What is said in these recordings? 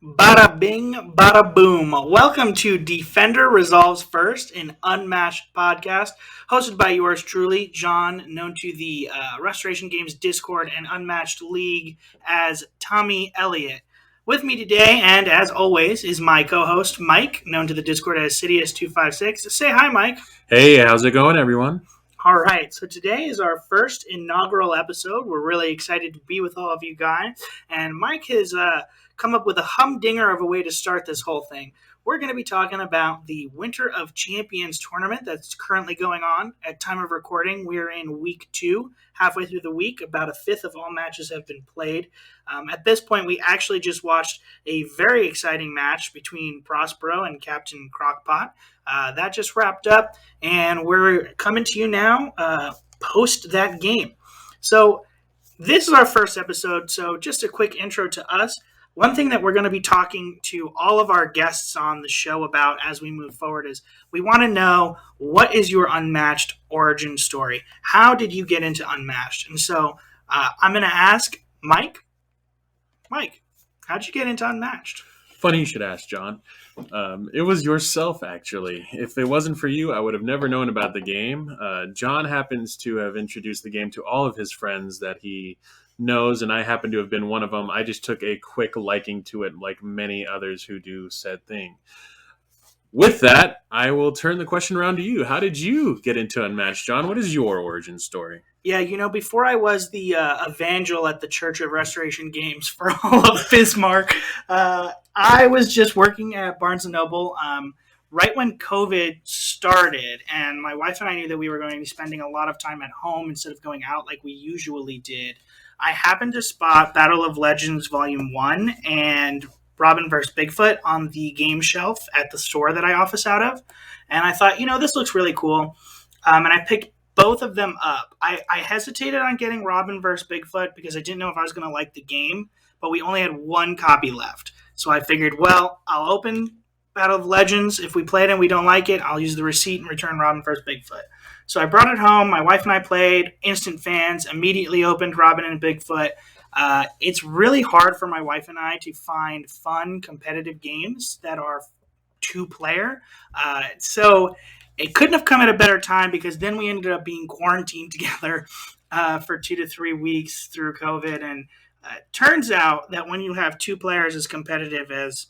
Bada bing, bada boom. Welcome to Defender Resolves First, an unmatched podcast hosted by yours truly, John, known to the Restoration Games Discord and Unmatched League as Tommy Elliott. With me today, and as always, is my co host, Mike, known to the Discord as Sidious256. Say hi, Mike. Hey, how's it going, everyone? All right, so today is our first inaugural episode. We're really excited to be with all of you guys, and Mike has come up with a humdinger of a way to start this whole thing. We're going to be talking about the Winter of Champions tournament that's currently going on. At time of recording, we're in week 2, halfway through the week. About a fifth of all matches have been played. At this point, we actually just watched a very exciting match between Prospero and Captain Crockpot. That just wrapped up, and we're coming to you now post that game. So this is our first episode, so just a quick intro to us. One thing that we're going to be talking to all of our guests on the show about as we move forward is we want to know, what is your Unmatched origin story? How did you get into Unmatched? And so I'm going to ask Mike, how'd you get into Unmatched? Funny you should ask, John. It was yourself, actually. If it wasn't for you, I would have never known about the game. John happens to have introduced the game to all of his friends that he knows, and I happen to have been one of them. I just took a quick liking to it, like many others who do said thing. With that, I will turn the question around to you. How did you get into Unmatched, John? What is your origin story? Yeah, before I was the evangel at the Church of Restoration Games for all of Bismarck, I was just working at Barnes & Noble right when COVID started, and my wife and I knew that we were going to be spending a lot of time at home instead of going out like we usually did. I happened to spot Battle of Legends Volume 1 and Robin vs. Bigfoot on the game shelf at the store that I office out of, and I thought, this looks really cool, and I picked both of them up. I hesitated on getting Robin vs. Bigfoot because I didn't know if I was going to like the game, but we only had one copy left. So I figured, well, I'll open Battle of Legends. If we play it and we don't like it, I'll use the receipt and return Robin vs. Bigfoot. So I brought it home. My wife and I played. Instant fans. Immediately opened Robin and Bigfoot. It's really hard for my wife and I to find fun, competitive games that are two-player. So it couldn't have come at a better time, because then we ended up being quarantined together for 2 to 3 weeks through COVID. And it turns out that when you have two players as competitive as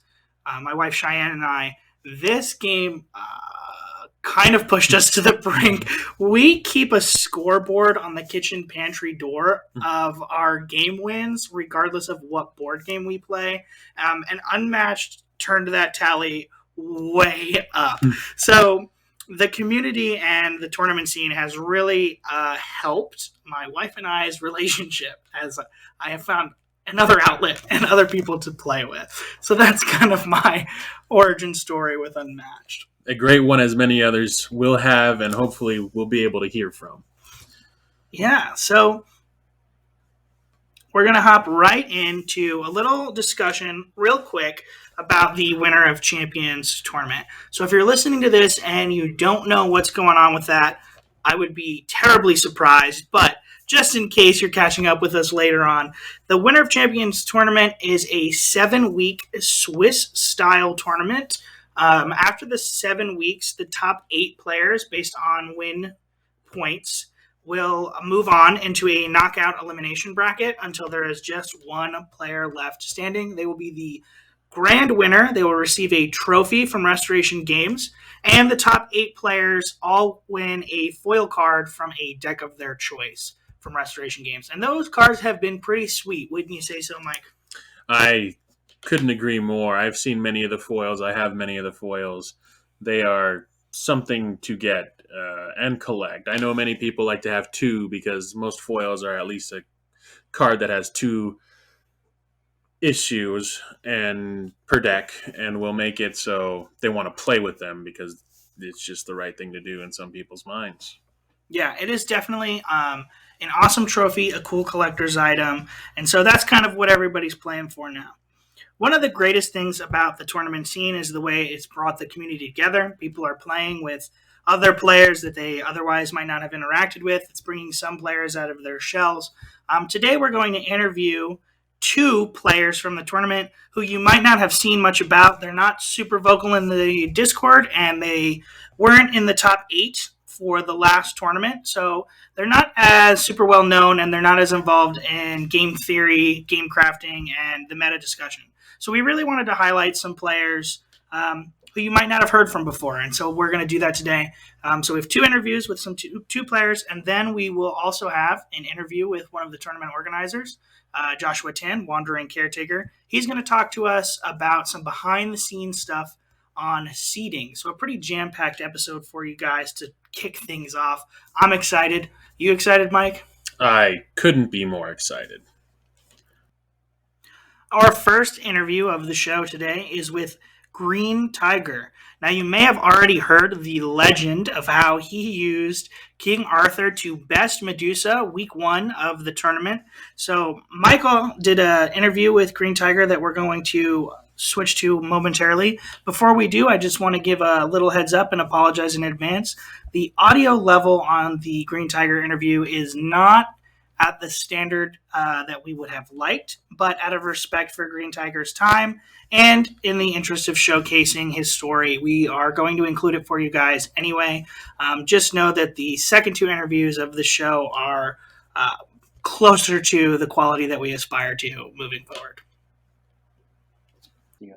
my wife Cheyenne and I, this game kind of pushed us to the brink. We keep a scoreboard on the kitchen pantry door of our game wins, regardless of what board game we play. And Unmatched turned that tally way up. So the community and the tournament scene has really helped my wife and I's relationship, as I have found another outlet and other people to play with. So that's kind of my origin story with Unmatched. A great one, as many others will have, and hopefully we'll be able to hear from. Yeah, so we're going to hop right into a little discussion real quick about the Winter of Champions tournament. So if you're listening to this and you don't know what's going on with that, I would be terribly surprised, but just in case you're catching up with us later on, the Winter of Champions tournament is a 7-week Swiss-style tournament. After the 7 weeks, the top 8 players, based on win points, will move on into a knockout elimination bracket until there is just one player left standing. They will be the grand winner. They will receive a trophy from Restoration Games, and the top 8 players all win a foil card from a deck of their choice from Restoration Games. And those cards have been pretty sweet. Wouldn't you say so, Mike? I couldn't agree more. I've seen many of the foils. I have many of the foils. They are something to get and collect. I know many people like to have 2, because most foils are at least a card that has 2 issues and per deck, and will make it so they want to play with them because it's just the right thing to do in some people's minds. Yeah, it is definitely an awesome trophy, a cool collector's item, and so that's kind of what everybody's playing for now. One of the greatest things about the tournament scene is the way it's brought the community together. People are playing with other players that they otherwise might not have interacted with. It's bringing some players out of their shells. Today we're going to interview two players from the tournament who you might not have seen much about. They're not super vocal in the Discord, and they weren't in the top 8 for the last tournament. So they're not as super well known, and they're not as involved in game theory, game crafting, and the meta discussion. So we really wanted to highlight some players who you might not have heard from before. And so we're going to do that today. So we have two interviews with some two players, and then we will also have an interview with one of the tournament organizers, Joshua Tin, Wandering Caretaker. He's going to talk to us about some behind the scenes stuff on seeding. So a pretty jam packed episode for you guys to kick things off. I'm excited. You excited, Mike? I couldn't be more excited. Our first interview of the show today is with Greentiger. Now, you may have already heard the legend of how he used King Arthur to best Medusa week 1 of the tournament. So, Michael did an interview with Greentiger that we're going to switch to momentarily. Before we do, I just want to give a little heads up and apologize in advance. The audio level on the Greentiger interview is not at the standard that we would have liked, but out of respect for Greentiger's time and in the interest of showcasing his story, we are going to include it for you guys anyway. Just know that the second two interviews of the show are closer to the quality that we aspire to moving forward. Yeah.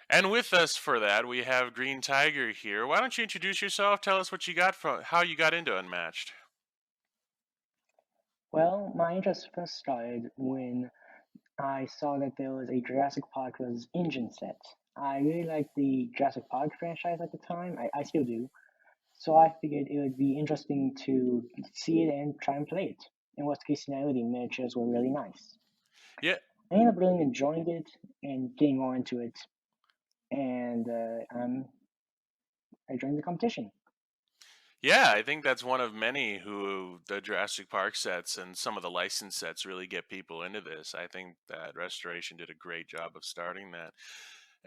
And with us for that, we have Greentiger here. Why don't you introduce yourself? Tell us what you got from how you got into Unmatched. Well, my interest first started when I saw that there was a Jurassic Park was engine set. I really liked the Jurassic Park franchise at the time. I still do. So I figured it would be interesting to see it and try and play it. In worst case scenario, the miniatures were really nice. Yeah. I ended up really enjoying it and getting more into it, and I joined the competition. Yeah, I think that's one of many who the Jurassic Park sets and some of the licensed sets really get people into this. I think that Restoration did a great job of starting that.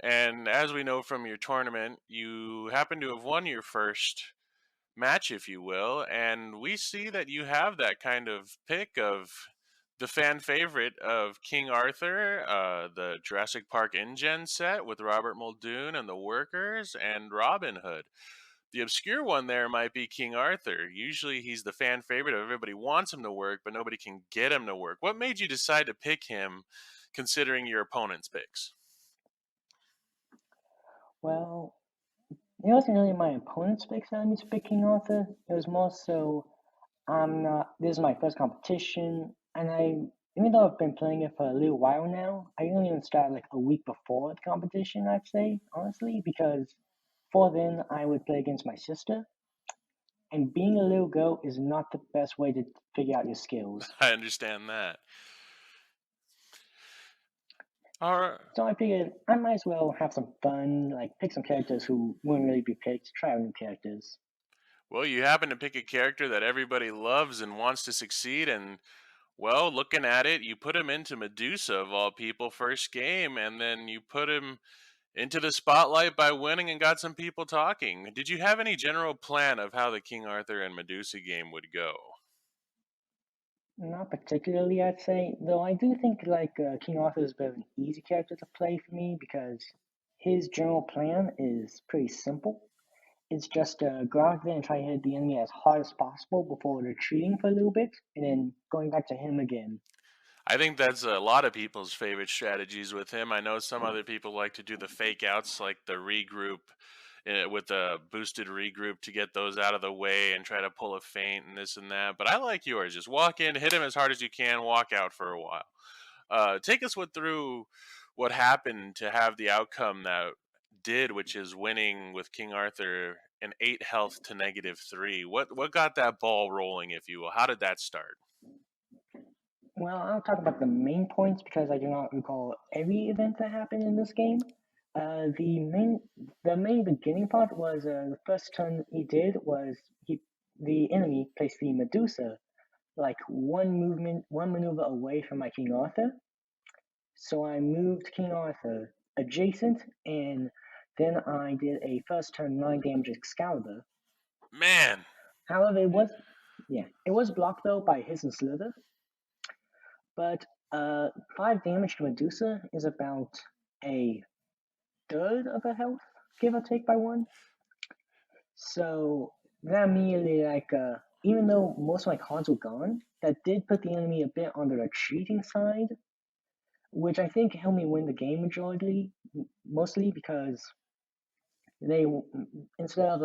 And as we know from your tournament, you happen to have won your first match, if you will, and we see that you have that kind of pick of the fan favorite of King Arthur, the Jurassic Park InGen set with Robert Muldoon and the Workers, and Robin Hood. The obscure one there might be King Arthur. Usually he's the fan favorite of everybody wants him to work, but nobody can get him to work. What made you decide to pick him considering your opponent's picks? Well, it wasn't really my opponent's picks that led me to pick King Arthur. It was more so this is my first competition, and even though I've been playing it for a little while now, I didn't even start like a week before the competition, I'd say, honestly, because before then I would play against my sister, and being a little girl is not the best way to figure out your skills. I understand that. All right. So I figured I might as well have some fun, like pick some characters who wouldn't really be picked, try out new characters. Well, you happen to pick a character that everybody loves and wants to succeed, and well, looking at it, you put him into Medusa of all people first game, and then you put him into the spotlight by winning and got some people talking. Did you have any general plan of how the King Arthur and Medusa game would go? Not particularly, I'd say, though I do think like King Arthur is a bit of an easy character to play for me because his general plan is pretty simple. It's just go out there and try to hit the enemy as hard as possible before retreating for a little bit, and then going back to him again. I think that's a lot of people's favorite strategies with him. I know some other people like to do the fake outs, like the regroup with a boosted regroup to get those out of the way and try to pull a feint and this and that. But I like yours. Just walk in, hit him as hard as you can, walk out for a while. Take us through what happened to have the outcome that did, which is winning with King Arthur an 8 health to -3. What got that ball rolling, if you will? How did that start? Well, I'll talk about the main points because I do not recall every event that happened in this game. The main beginning part was the first turn he did was the enemy placed the Medusa like one maneuver away from my King Arthur. So I moved King Arthur adjacent, and then I did a first turn 9 damage Excalibur. Man, However, it was blocked though by Hiss and Slither. But 5 damage to Medusa is about a third of her health, give or take by 1. So that immediately, even though most of my cards were gone, that did put the enemy a bit on the retreating side, which I think helped me win the game mostly because they, instead of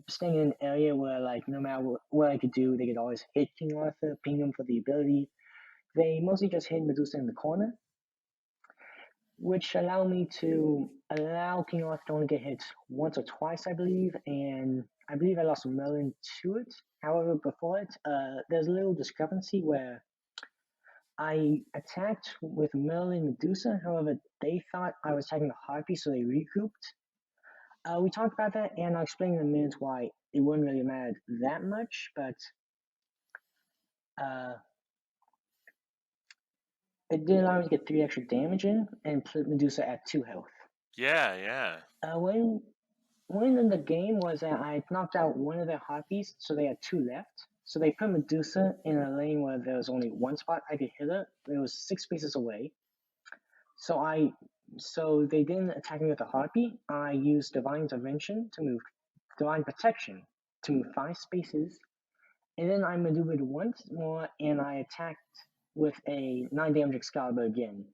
staying in an area where no matter what I could do, they could always hit King Arthur, ping him for the ability. They mostly just hit Medusa in the corner, which allowed me to allow King Arthur to only get hit once or twice, I believe, and I believe I lost Merlin to it. However, before it, there's a little discrepancy where I attacked with Merlin Medusa, however, they thought I was attacking the Harpy, so they recouped. We talked about that, and I'll explain in a minute why it wouldn't really matter that much, but it did allow me to get 3 extra damage in and put Medusa at 2 health. Yeah. When in the game was that I knocked out one of their Harpies, so they had 2 left. So they put Medusa in a lane where there was only one spot I could hit her. It was 6 spaces away. So they didn't attack me with a Harpy. I used Divine Protection to move 5 spaces. And then I maneuvered once more and I attacked with a 9 damage Excalibur again.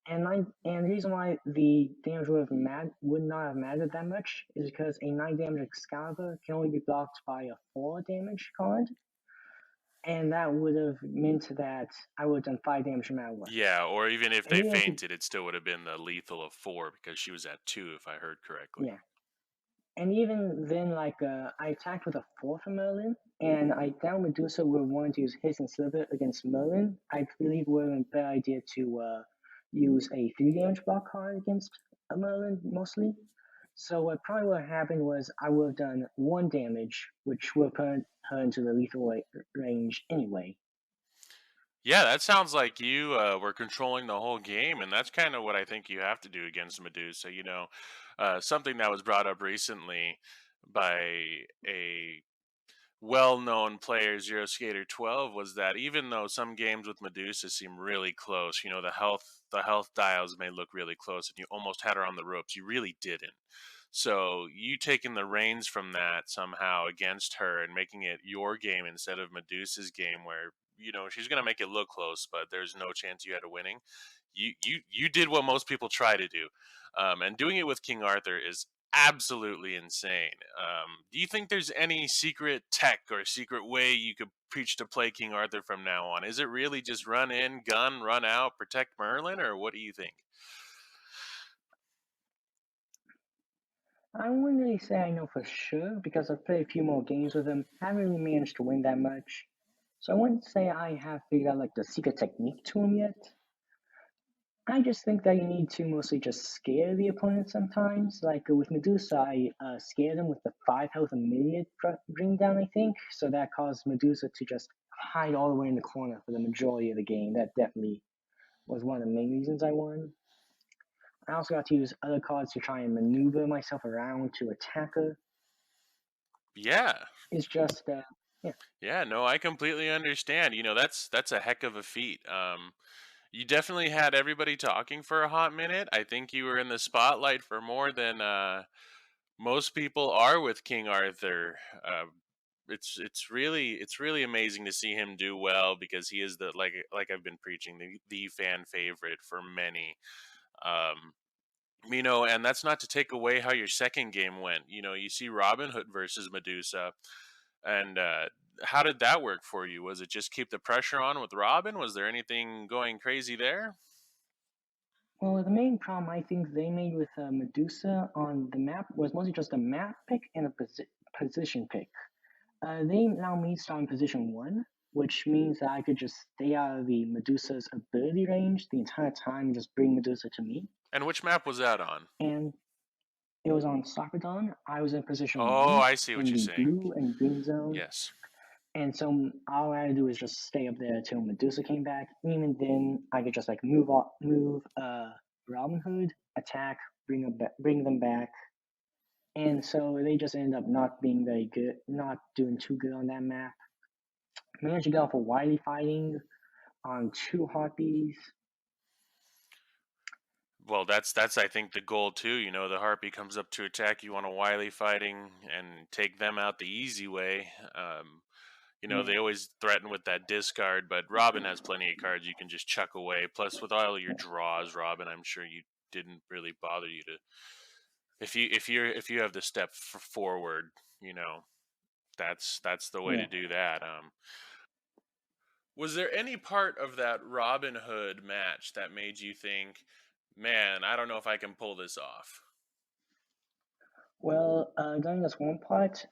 And the reason why the damage would not have mattered that much is because a 9 damage Excalibur can only be blocked by a 4 damage card. And that would have meant that I would have done 5 damage no matter what. Yeah, or even if they fainted, it still would have been the lethal of 4 because she was at 2, if I heard correctly. Yeah. And even then, I attacked with a 4 from Merlin, and I down Medusa would have wanted to use Hiss and Slither against Merlin. I believe it would have been a better idea to use a 3 damage block card against Merlin, mostly. So what probably would have happened was I would have done 1 damage, which would have put her into the lethal range anyway. Yeah, that sounds like you were controlling the whole game, and that's kind of what I think you have to do against Medusa. Something that was brought up recently by a well-known player, Zero Skater 12, was that even though some games with Medusa seem really close, the health dials may look really close, and you almost had her on the ropes, you really didn't. So you taking the reins from that somehow against her and making it your game instead of Medusa's game, where she's gonna make it look close, but there's no chance you had a winning. You did what most people try to do, and doing it with King Arthur is absolutely insane. Do you think there's any secret tech or secret way you could preach to play King Arthur from now on? Is it really just run in, gun, run out, protect Merlin, or what do you think? I wouldn't really say I know for sure because I've played a few more games with him. Haven't really managed to win that much. So I wouldn't say I have figured out the secret technique to him yet. I just think that you need to mostly just scare the opponent sometimes. With Medusa, I scared him with the 5 health immediate bring down, I think. So that caused Medusa to just hide all the way in the corner for the majority of the game. That definitely was one of the main reasons I won. I also got to use other cards to try and maneuver myself around to attack her. Yeah. It's just, yeah. Yeah, no, I completely understand. That's a heck of a feat. You definitely had everybody talking for a hot minute. I think you were in the spotlight for more than most people are with King Arthur. It's really amazing to see him do well because he is like I've been preaching the fan favorite for many. Um, and that's not to take away how your second game went. You see Robin Hood versus Medusa, and how did that work for you? Was it just keep the pressure on with Robin? Was there anything going crazy there? Well, the main problem I think they made with Medusa on the map was mostly just a map pick and a position pick. They allow me to start in position 1, which means that I could just stay out of the Medusa's ability range the entire time and just bring Medusa to me. And which map was that on? And it was on Soccer. I was in position 1 I see what in you're the saying. blue and green zone. Yes. And so all I had to do was just stay up there until Medusa came back. Even then, I could just move Robin Hood, attack, bring them back. And so they just ended up not being very good, not doing too good on that map. Managed to get off a wily fighting on 2 harpies. Well, that's I think the goal too. You know, the harpy comes up to attack. You want to wily fighting and take them out the easy way. You know, Yeah. they always threaten with that discard, but Robin has plenty of cards you can just chuck away. Plus, with all your draws, Robin, I'm sure you didn't really bother you to if you have the step forward. You know, that's the way Yeah. to do that. Was there any part of that Robin Hood match that made you think, man, I don't know if I can pull this off? Well, during this one part,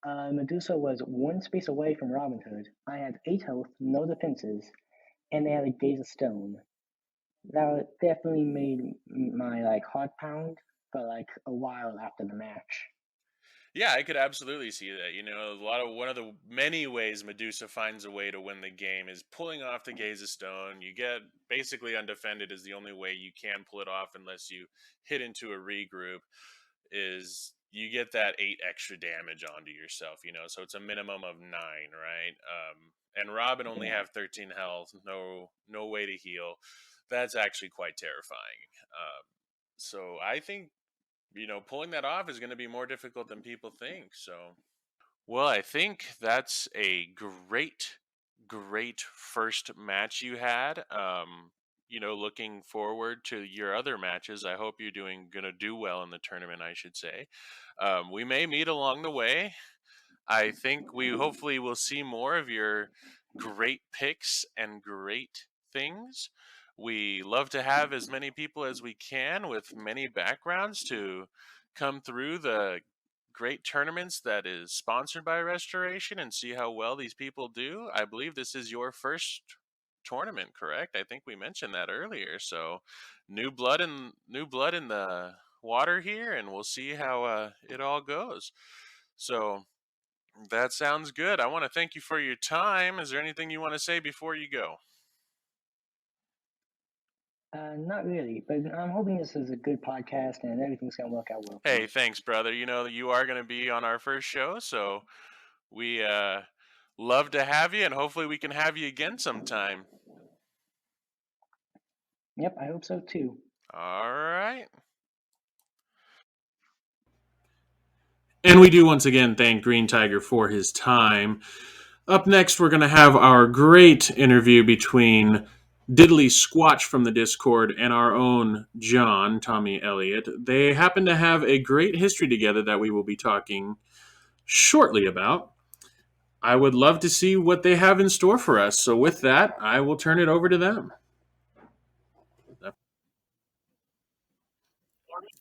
Medusa was one space away from Robin Hood. I had 8 health, no defenses, and they had a gaze of stone. That definitely made my heart pound for a while after the match. Yeah, I could absolutely see that. You know, one of the many ways Medusa finds a way to win the game is pulling off the Gaze of Stone. You get basically undefended is the only way you can pull it off unless you hit into a regroup. Is you get that 8 extra damage onto yourself. You know, so it's a minimum of 9, right? And Robin only Yeah. have 13 health, no way to heal. That's actually quite terrifying. So I think pulling that off is going to be more difficult than people think. So, well, I think that's a great first match you had. Looking forward to your other matches. I hope you're going to do well in the tournament, I should say. We may meet along the way. I think we hopefully will see more of your great picks and great things. We love to have as many people as we can with many backgrounds to come through the great tournaments that is sponsored by Restoration and see how well these people do. I believe this is your first tournament, correct? I think we mentioned that earlier. So, new blood in the water here, and we'll see how it all goes. So, that sounds good. I want to thank you for your time. Is there anything you want to say before you go? Not really, but I'm hoping this is a good podcast and everything's gonna work out well for Hey, me. thanks, brother. You know, you are going to be on our first show, so we love to have you, and hopefully we can have you again sometime. Yep, I hope so too. All right. And we do once again thank Greentiger for his time. Up next, we're going to have our great interview between Diddley Squatch from the Discord and our own John, Tommy Elliott. They happen to have a great history together that we will be talking shortly about. I would love to see what they have in store for us. So, with that, I will turn it over to them.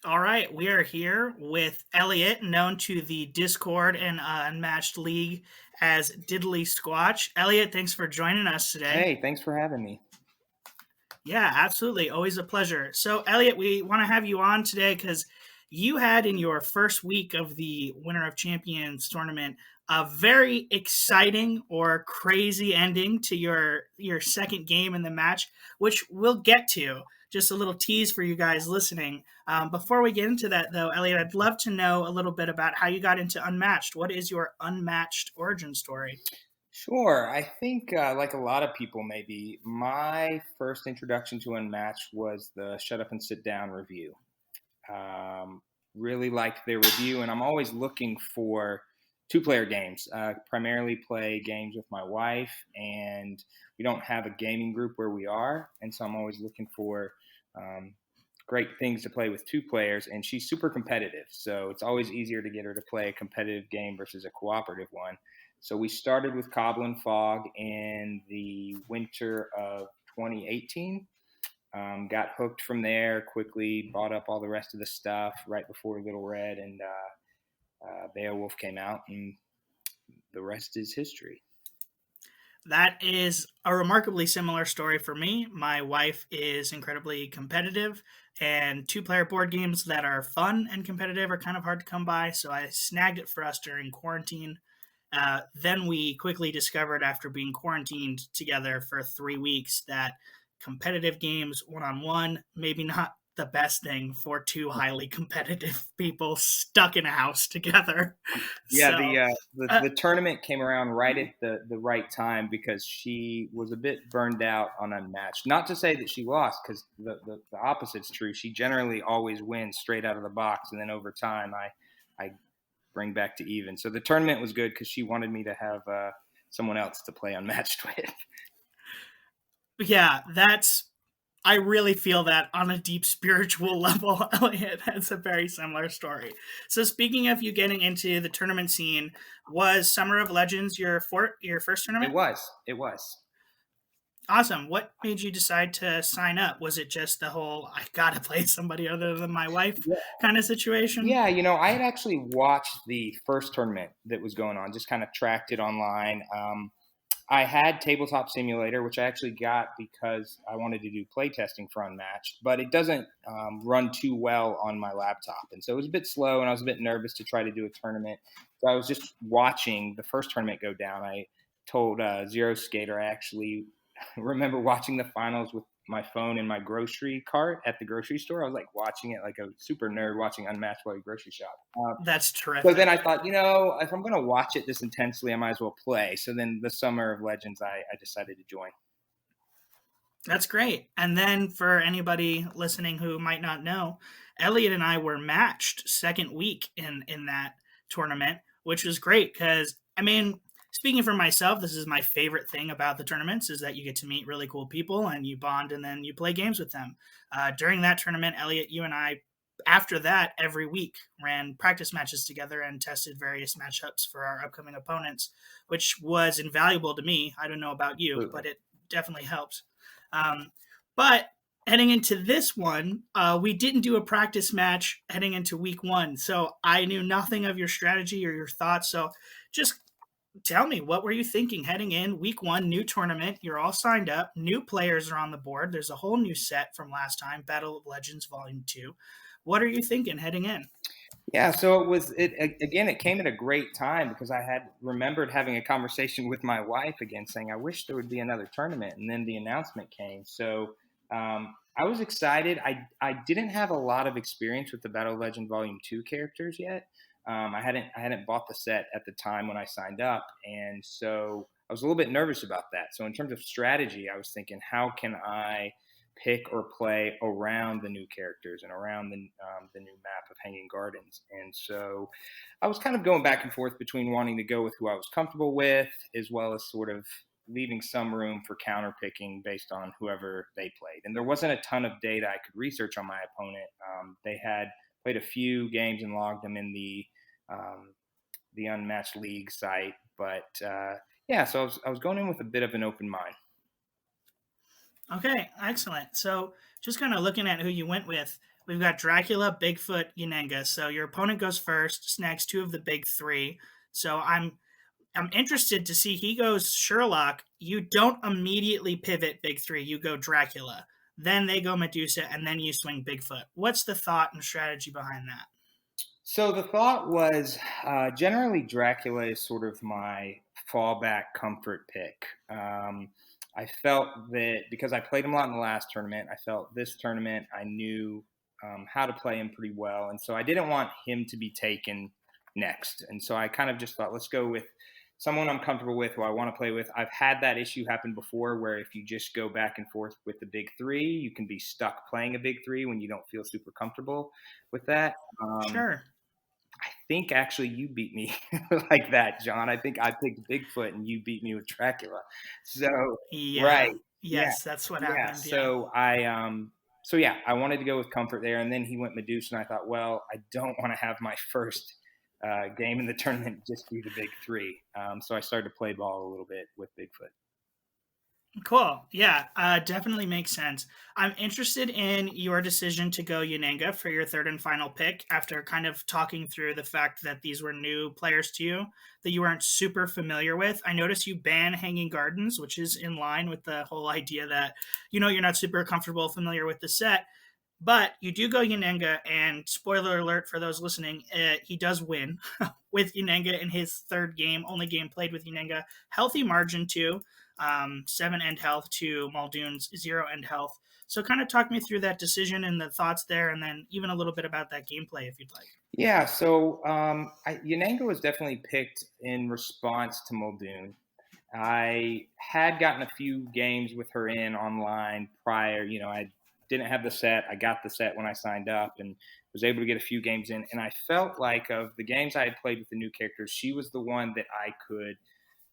All right, we are here with Elliot, known to the Discord and Unmatched League as Diddley Squatch. Elliot, thanks for joining us today. Hey, thanks for having me. Yeah, absolutely. Always a pleasure. So, Elliot, we want to have you on today because you had in your first week of the Winter of Champions tournament a very exciting or crazy ending to your second game in the match, which we'll get to. Just a little tease for you guys listening. Before we get into that, though, Elliot, I'd love to know a little bit about how you got into Unmatched. What is your Unmatched origin story? Sure. I think, like a lot of people, maybe, my first introduction to Unmatched was the Shut Up and Sit Down review. Really liked their review, and I'm always looking for 2-player games. Primarily play games with my wife, and we don't have a gaming group where we are, and so I'm always looking for great things to play with 2 players, and she's super competitive, so it's always easier to get her to play a competitive game versus a cooperative one. So we started with Cobble and Fog in the winter of 2018. Got hooked from there, quickly bought up all the rest of the stuff right before Little Red and Beowulf came out, and the rest is history. That is a remarkably similar story for me. My wife is incredibly competitive, and 2-player board games that are fun and competitive are kind of hard to come by, so I snagged it for us during quarantine. Then we quickly discovered, after being quarantined together for 3 weeks, that competitive games one-on-one, maybe not the best thing for two highly competitive people stuck in a house together. Yeah, So, the tournament came around right at the right time because she was a bit burned out on Unmatched. Not to say that she lost, because the opposite's true. She generally always wins straight out of the box, and then over time I bring back to even. So the tournament was good because she wanted me to have someone else to play Unmatched with. yeah, I really feel that on a deep spiritual level. Elliot has a very similar story. So, speaking of you getting into the tournament scene, was Summer of Legends your first tournament? It was. Awesome. What made you decide to sign up? Was it just the whole I gotta play somebody other than my wife kind of situation? Yeah, I had actually watched the first tournament that was going on, just kind of tracked it online. I had Tabletop Simulator, which I actually got because I wanted to do playtesting for Unmatched, but it doesn't run too well on my laptop. And so it was a bit slow, and I was a bit nervous to try to do a tournament. So I was just watching the first tournament go down. I told Zero Skater, I actually remember watching the finals with my phone in my grocery cart at the grocery store. I was like watching it like a super nerd watching Unmatched while you grocery shop. That's terrific. So then I thought, if I'm going to watch it this intensely, I might as well play. So then the Summer of Legends, I decided to join. That's great. And then for anybody listening who might not know, Elliot and I were matched second week in that tournament, which was great because, I mean, speaking for myself, this is my favorite thing about the tournaments is that you get to meet really cool people and you bond and then you play games with them. During that tournament, Elliot, you and I, after that, every week ran practice matches together and tested various matchups for our upcoming opponents, which was invaluable to me. I don't know about you, Absolutely. but it definitely helped. But heading into this one, we didn't do a practice match heading into week one. So I knew nothing of your strategy or your thoughts. So just tell me, what were you thinking heading in week one, new tournament? You're all signed up. New players are on the board. There's a whole new set from last time, Battle of Legends Volume 2. What are you thinking heading in? Yeah, so it came at a great time because I had remembered having a conversation with my wife again saying, I wish there would be another tournament. And then the announcement came. So I was excited. I didn't have a lot of experience with the Battle of Legend Volume 2 characters yet. I hadn't bought the set at the time when I signed up. And so I was a little bit nervous about that. So in terms of strategy, I was thinking, how can I pick or play around the new characters and around the new map of Hanging Gardens. And so I was kind of going back and forth between wanting to go with who I was comfortable with, as well as sort of leaving some room for counter picking based on whoever they played. And there wasn't a ton of data I could research on my opponent. They had played a few games and logged them in the Unmatched League site. But so I was going in with a bit of an open mind. Okay, excellent. So just kind of looking at who you went with, we've got Dracula, Bigfoot, Yanenga. So your opponent goes first, snags two of the big three. So I'm interested to see he goes Sherlock. You don't immediately pivot big three. You go Dracula. Then they go Medusa, and then you swing Bigfoot. What's the thought and strategy behind that? So the thought was generally Dracula is sort of my fallback comfort pick. I felt that because I played him a lot in the last tournament, I felt this tournament I knew how to play him pretty well. And so I didn't want him to be taken next. And so I kind of just thought, let's go with someone I'm comfortable with, who I want to play with. I've had that issue happen before where if you just go back and forth with the big three, you can be stuck playing a big three when you don't feel super comfortable with that. Sure. I think actually you beat me like that, John. I think I picked Bigfoot and you beat me with Dracula. So Yeah. right. Yes, that's what happened. So I wanted to go with comfort there, and then he went Medusa, and I thought, well, I don't want to have my first game in the tournament just be the big three. So I started to play ball a little bit with Bigfoot. Cool. Yeah, definitely makes sense. I'm interested in your decision to go Yanenga for your third and final pick after kind of talking through the fact that these were new players to you that you weren't super familiar with. I noticed you ban Hanging Gardens, which is in line with the whole idea that, you're not super comfortable, familiar with the set. But you do go Yanenga, and spoiler alert for those listening, he does win with Yanenga in his third game, only game played with Yanenga. Healthy margin too. 7 end health to Muldoon's 0 end health. So kind of talk me through that decision and the thoughts there, and then even a little bit about that gameplay if you'd like. Yeah, so Yananga was definitely picked in response to Muldoon. I had gotten a few games with her in online prior. I didn't have the set. I got the set when I signed up and was able to get a few games in. And I felt like of the games I had played with the new characters, she was the one that I could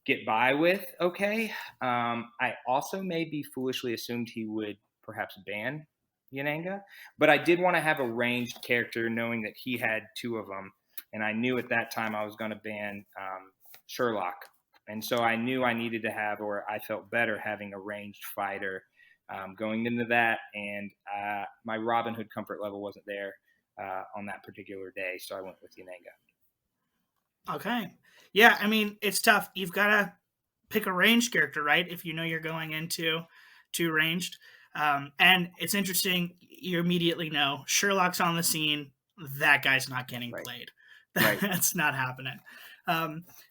get by with. Okay. I also maybe foolishly assumed he would perhaps ban Yananga, but I did want to have a ranged character, knowing that he had two of them. And I knew at that time I was going to ban Sherlock. And so I knew I needed to have, or I felt better having a ranged fighter going into that. And my Robin Hood comfort level wasn't there on that particular day. So I went with Yananga. Okay. Yeah, I mean, it's tough. You've got to pick a ranged character, right? If you know you're going into too ranged. And it's interesting, you immediately know Sherlock's on the scene. That guy's not getting played. Right. That's not happening.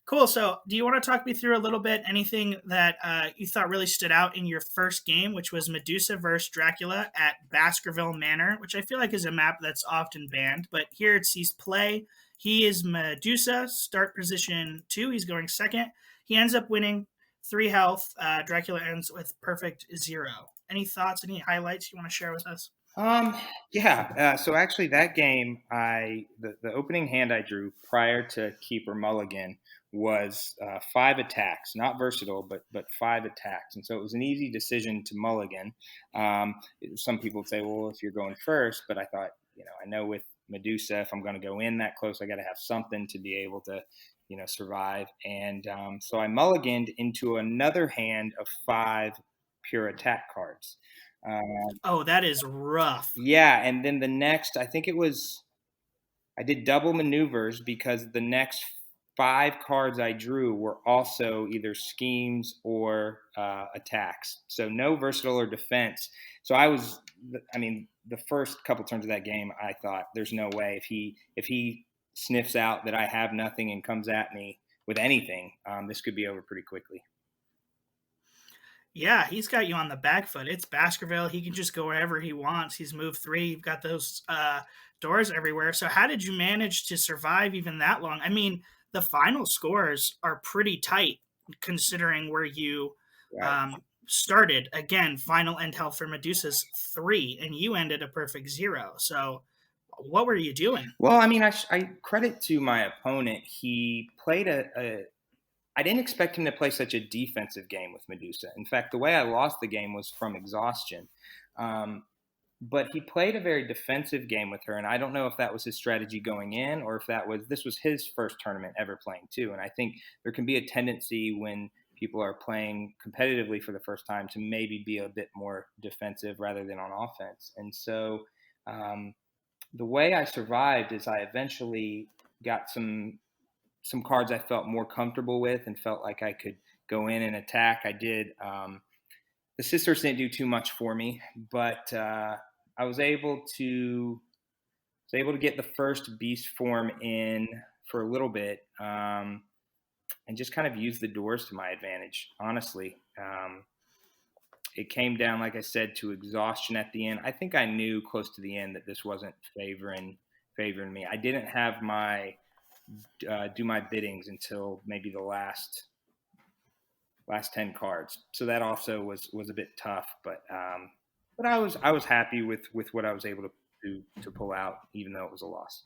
Cool. So, do you want to talk me through a little bit anything that you thought really stood out in your first game, which was Medusa versus Dracula at Baskerville Manor, which I feel like is a map that's often banned, but here it sees play. He is Medusa, start position 2. He's going second. He ends up winning 3 health. Dracula ends with perfect 0. Any thoughts, any highlights you want to share with us? So actually that game, the opening hand I drew prior to Keeper Mulligan was 5 attacks, not versatile, but 5 attacks. And so it was an easy decision to mulligan. Some people would say, well, if you're going first, but I thought, I know with Medusa, if I'm going to go in that close, I got to have something to be able to, survive. And so I mulliganed into another hand of 5 pure attack cards. That is rough. Yeah, and then the next, I think I did double maneuvers because the next 5 cards I drew were also either schemes or attacks. So no versatile or defense. So the first couple turns of that game, I thought, there's no way if he sniffs out that I have nothing and comes at me with anything, this could be over pretty quickly. Yeah, he's got you on the back foot. It's Baskerville. He can just go wherever he wants. He's moved 3. You've got those doors everywhere. So how did you manage to survive even that long? I mean, the final scores are pretty tight considering where you started. Again, final end health for Medusa's 3, and you ended a perfect 0. So what were you doing? Well, I mean, I credit to my opponent. He played I didn't expect him to play such a defensive game with Medusa. In fact, the way I lost the game was from exhaustion. But he played a very defensive game with her, and I don't know if that was his strategy going in or if this was his first tournament ever playing too. And I think there can be a tendency when people are playing competitively for the first time to maybe be a bit more defensive rather than on offense. And so the way I survived is I eventually got some cards I felt more comfortable with and felt like I could go in and attack. I did. The sisters didn't do too much for me, but I was able to get the first beast form in for a little bit and just kind of use the doors to my advantage, honestly. It came down, like I said, to exhaustion at the end. I think I knew close to the end that this wasn't favoring me. I didn't have my do my biddings until maybe the last 10 cards. So that also was a bit tough, but I was happy with what I was able to pull out, even though it was a loss.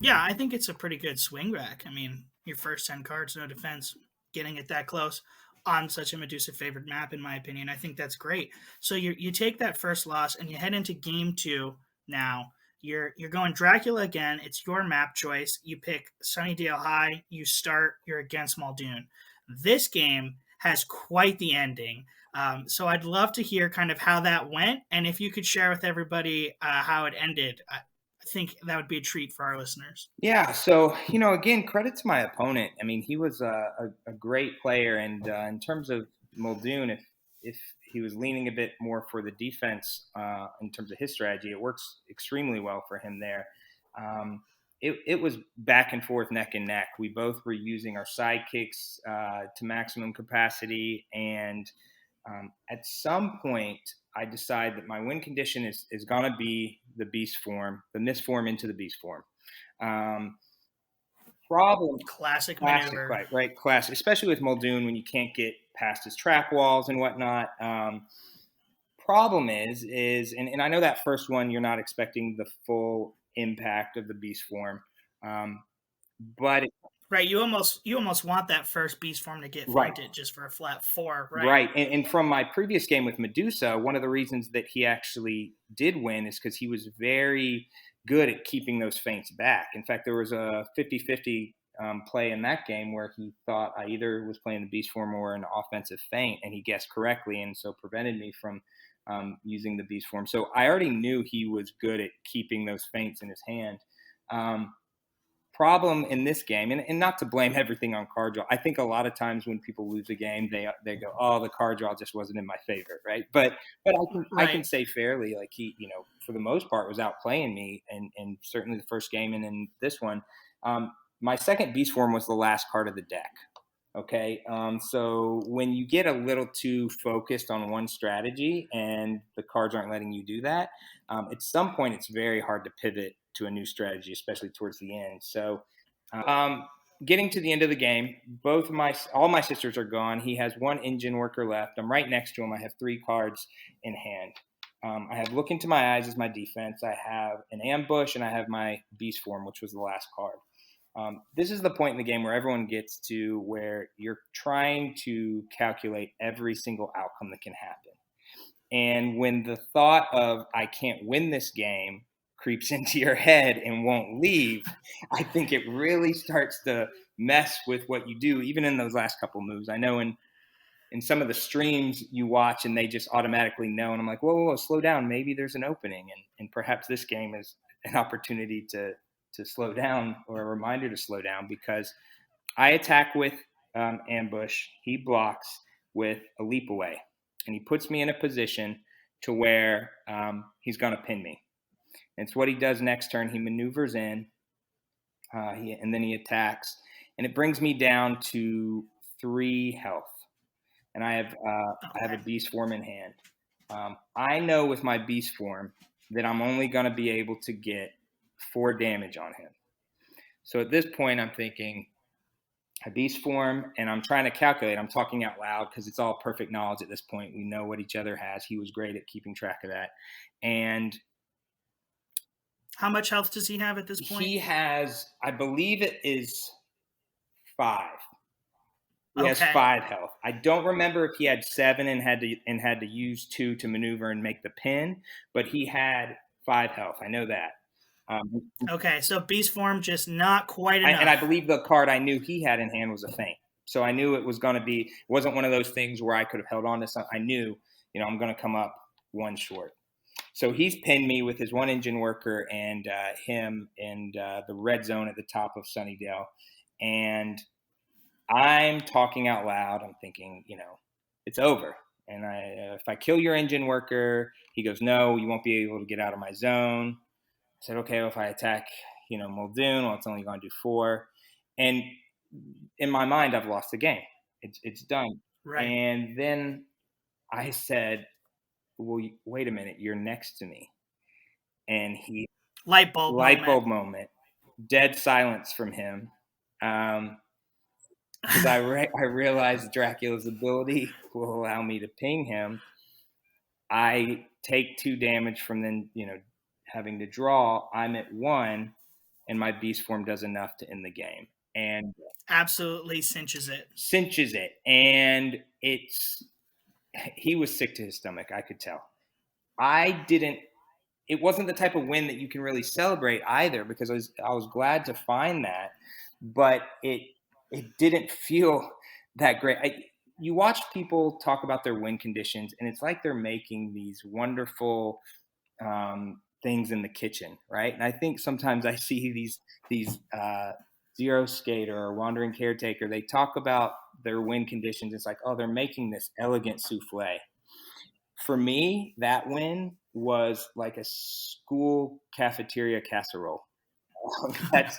Yeah, I think it's a pretty good swing back. I mean, your first 10 cards, no defense, getting it that close on such a Medusa favored map, in my opinion. I think that's great. So you take that first loss and you head into game 2 now. You're going Dracula again. It's your map choice. You pick Sunnydale High. You start. You're against Muldoon. This game has quite the ending. So I'd love to hear kind of how that went, and if you could share with everybody how it ended. I think that would be a treat for our listeners. Yeah. So again, credit to my opponent. I mean, he was a great player, and in terms of Muldoon, if he was leaning a bit more for the defense in terms of his strategy, it works extremely well for him there. It was back and forth, neck and neck. We both were using our sidekicks to maximum capacity, and At some point, I decide that my win condition is going to be the beast form, the misform into the beast form. Classic Classic, maneuver. right? Classic, especially with Muldoon when you can't get past his trap walls and whatnot. Problem is, and I know that first one you're not expecting the full impact of the beast form, but Right, you almost want that first beast form to get Right. fainted just for a flat 4, right? Right. And from my previous game with Medusa, one of the reasons that he actually did win is because he was very good at keeping those feints back. In fact, there was a 50-50 play in that game where he thought I either was playing the beast form or an offensive feint, and he guessed correctly, and so prevented me from using the beast form. So I already knew he was good at keeping those feints in his hand. Problem in this game, and not to blame everything on card draw. I think a lot of times when people lose a game, they go, "Oh, the card draw just wasn't in my favor," right? But I can say fairly, like he, for the most part, was outplaying me, and certainly the first game and in this one, my second beast form was the last card of the deck. Okay, so when you get a little too focused on one strategy and the cards aren't letting you do that, at some point it's very hard to pivot to a new strategy, especially towards the end. So, getting to the end of the game, all my sisters are gone. He has one engine worker left. I'm right next to him. I have 3 cards in hand. I have Look Into My Eyes as my defense. I have an ambush, and I have my beast form, which was the last card. This is the point in the game where everyone gets to where you're trying to calculate every single outcome that can happen. And when the thought of I can't win this game creeps into your head and won't leave, I think it really starts to mess with what you do, even in those last couple moves. I know in some of the streams you watch and they just automatically know, and I'm like, whoa, slow down. Maybe there's an opening, and perhaps this game is an opportunity to slow down, or a reminder to slow down, because I attack with ambush. He blocks with a leap away, and he puts me in a position to where he's going to pin me. And it's what he does next turn. He maneuvers in, and then he attacks, and it brings me down to 3 health. And I have a beast form in hand. I know with my beast form that I'm only going to be able to get 4 damage on him. So at this point, I'm thinking a beast form, and I'm trying to calculate. I'm talking out loud because it's all perfect knowledge at this point. We know what each other has. He was great at keeping track of that. And how much health does he have at this point? He has, I believe it is 5. He has 5 health. I don't remember if he had 7 and had to use 2 to maneuver and make the pin, but he had 5 health. I know that. Okay, so beast form just not quite enough. And I believe the card I knew he had in hand was a feint. So I knew it was going to be, it wasn't one of those things where I could have held on to something. I knew, I'm going to come up 1 short. So he's pinned me with his 1 engine worker and him and the red zone at the top of Sunnydale. And I'm talking out loud. I'm thinking, it's over. And if I kill your engine worker, he goes, no, you won't be able to get out of my zone. I said, okay, well, if I attack, Muldoon, well, it's only going to do 4. And in my mind, I've lost the game. It's done. Right. And then I said, well, wait a minute, you're next to me. And he light bulb moment, dead silence from him. Because I realized Dracula's ability will allow me to ping him. I take 2 damage from then, having to draw. I'm at 1, and my beast form does enough to end the game. And absolutely cinches it. And he was sick to his stomach, I could tell. It wasn't the type of win that you can really celebrate either, because I was glad to find that, but it didn't feel that great. You watch people talk about their win conditions, and it's like they're making these wonderful things in the kitchen, right? And I think sometimes I see these Zero Skater or Wandering Caretaker, they talk about their win conditions. It's like, oh, they're making this elegant souffle. For me, that win was like a school cafeteria casserole. That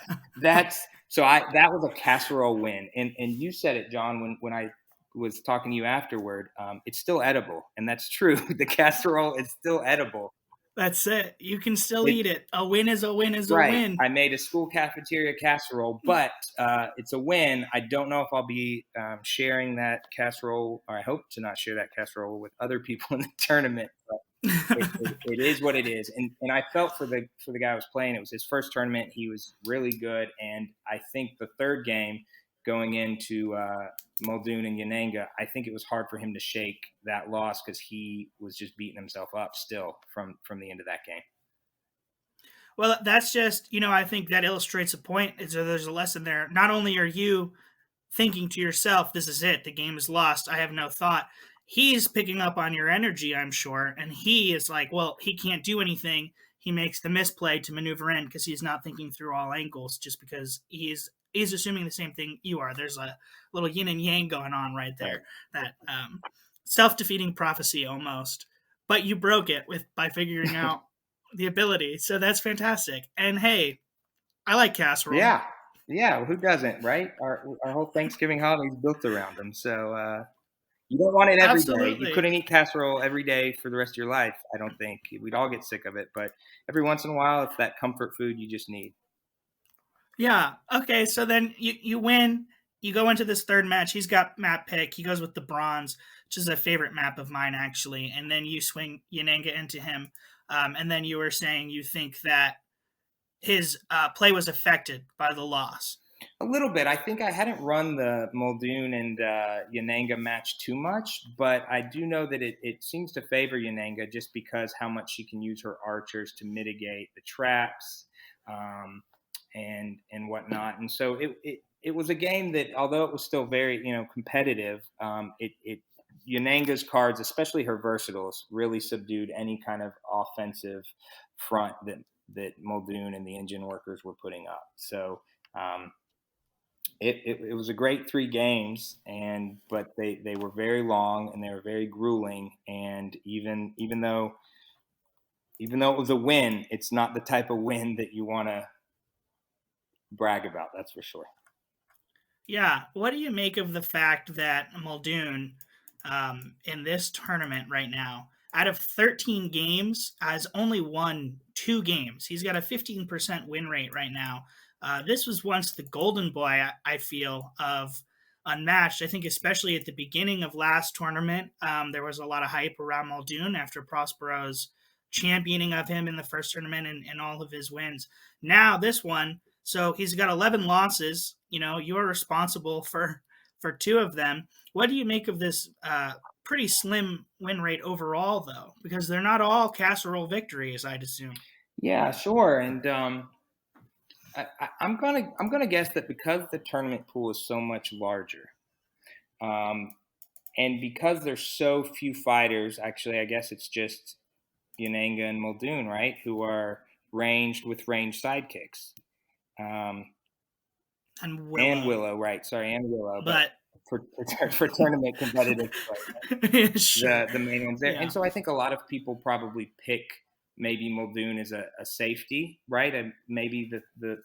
was a casserole win. And you said it, John, when I was talking to you afterward, it's still edible, and that's true. The casserole is still edible. That's it. You can still eat it. A win is a win is a Right. win. I made a school cafeteria casserole, but it's a win. I don't know if I'll be sharing that casserole, or I hope to not share that casserole with other people in the tournament. But it is what it is. And I felt for the guy who was playing. It was his first tournament. He was really good. And I think the third game going into Muldoon and Yananga, I think it was hard for him to shake that loss because he was just beating himself up still from the end of that game. Well, that's just, I think that illustrates a point. There's a lesson there. Not only are you thinking to yourself, this is it, the game is lost, I have no thought. He's picking up on your energy, I'm sure, and he is like, well, he can't do anything. He makes the misplay to maneuver in because he's not thinking through all angles, just because he's assuming the same thing you are. There's a little yin and yang going on right there, that self-defeating prophecy almost. But you broke it by figuring out the ability. So that's fantastic. And hey, I like casserole. Yeah. Well, who doesn't, right? Our whole Thanksgiving holiday is built around them. So you don't want it every day. You couldn't eat casserole every day for the rest of your life, I don't think. We'd all get sick of it. But every once in a while, it's that comfort food you just need. Yeah. Okay. So then you win. You go into this third match. He's got map pick. He goes with the bronze, which is a favorite map of mine, actually. And then you swing Yananga into him. And then you were saying you think that his play was affected by the loss. A little bit. I think I hadn't run the Muldoon and Yananga match too much, but I do know that it seems to favor Yananga just because how much she can use her archers to mitigate the traps and whatnot. And so it was a game that, although it was still very competitive, Yananga's cards, especially her versatiles, really subdued any kind of offensive front that Muldoon and the engine workers were putting up. So it was a great 3 games, but they were very long and they were very grueling. And even though it was a win, it's not the type of win that you want to brag about. That's for sure. Yeah. What do you make of the fact that Muldoon, in this tournament right now, out of 13 games, has only won 2 games? He's got a 15% win rate right now. This was once the golden boy, I feel, of Unmatched. I think especially at the beginning of last tournament, there was a lot of hype around Muldoon after Prospero's championing of him in the first tournament and all of his wins. Now this one, so he's got 11 losses. You're responsible for 2 of them. What do you make of this pretty slim win rate overall, though? Because they're not all casserole victories, I'd assume. Yeah, sure. And I'm gonna guess that because the tournament pool is so much larger, and because there's so few fighters, actually, I guess it's just Yananga and Muldoon, right, who are ranged with ranged sidekicks. And Willow, right? Sorry, and Willow, but for tournament competitive play, sure. the main ones there. Yeah. And so I think a lot of people probably pick maybe Muldoon as a safety, right? And maybe the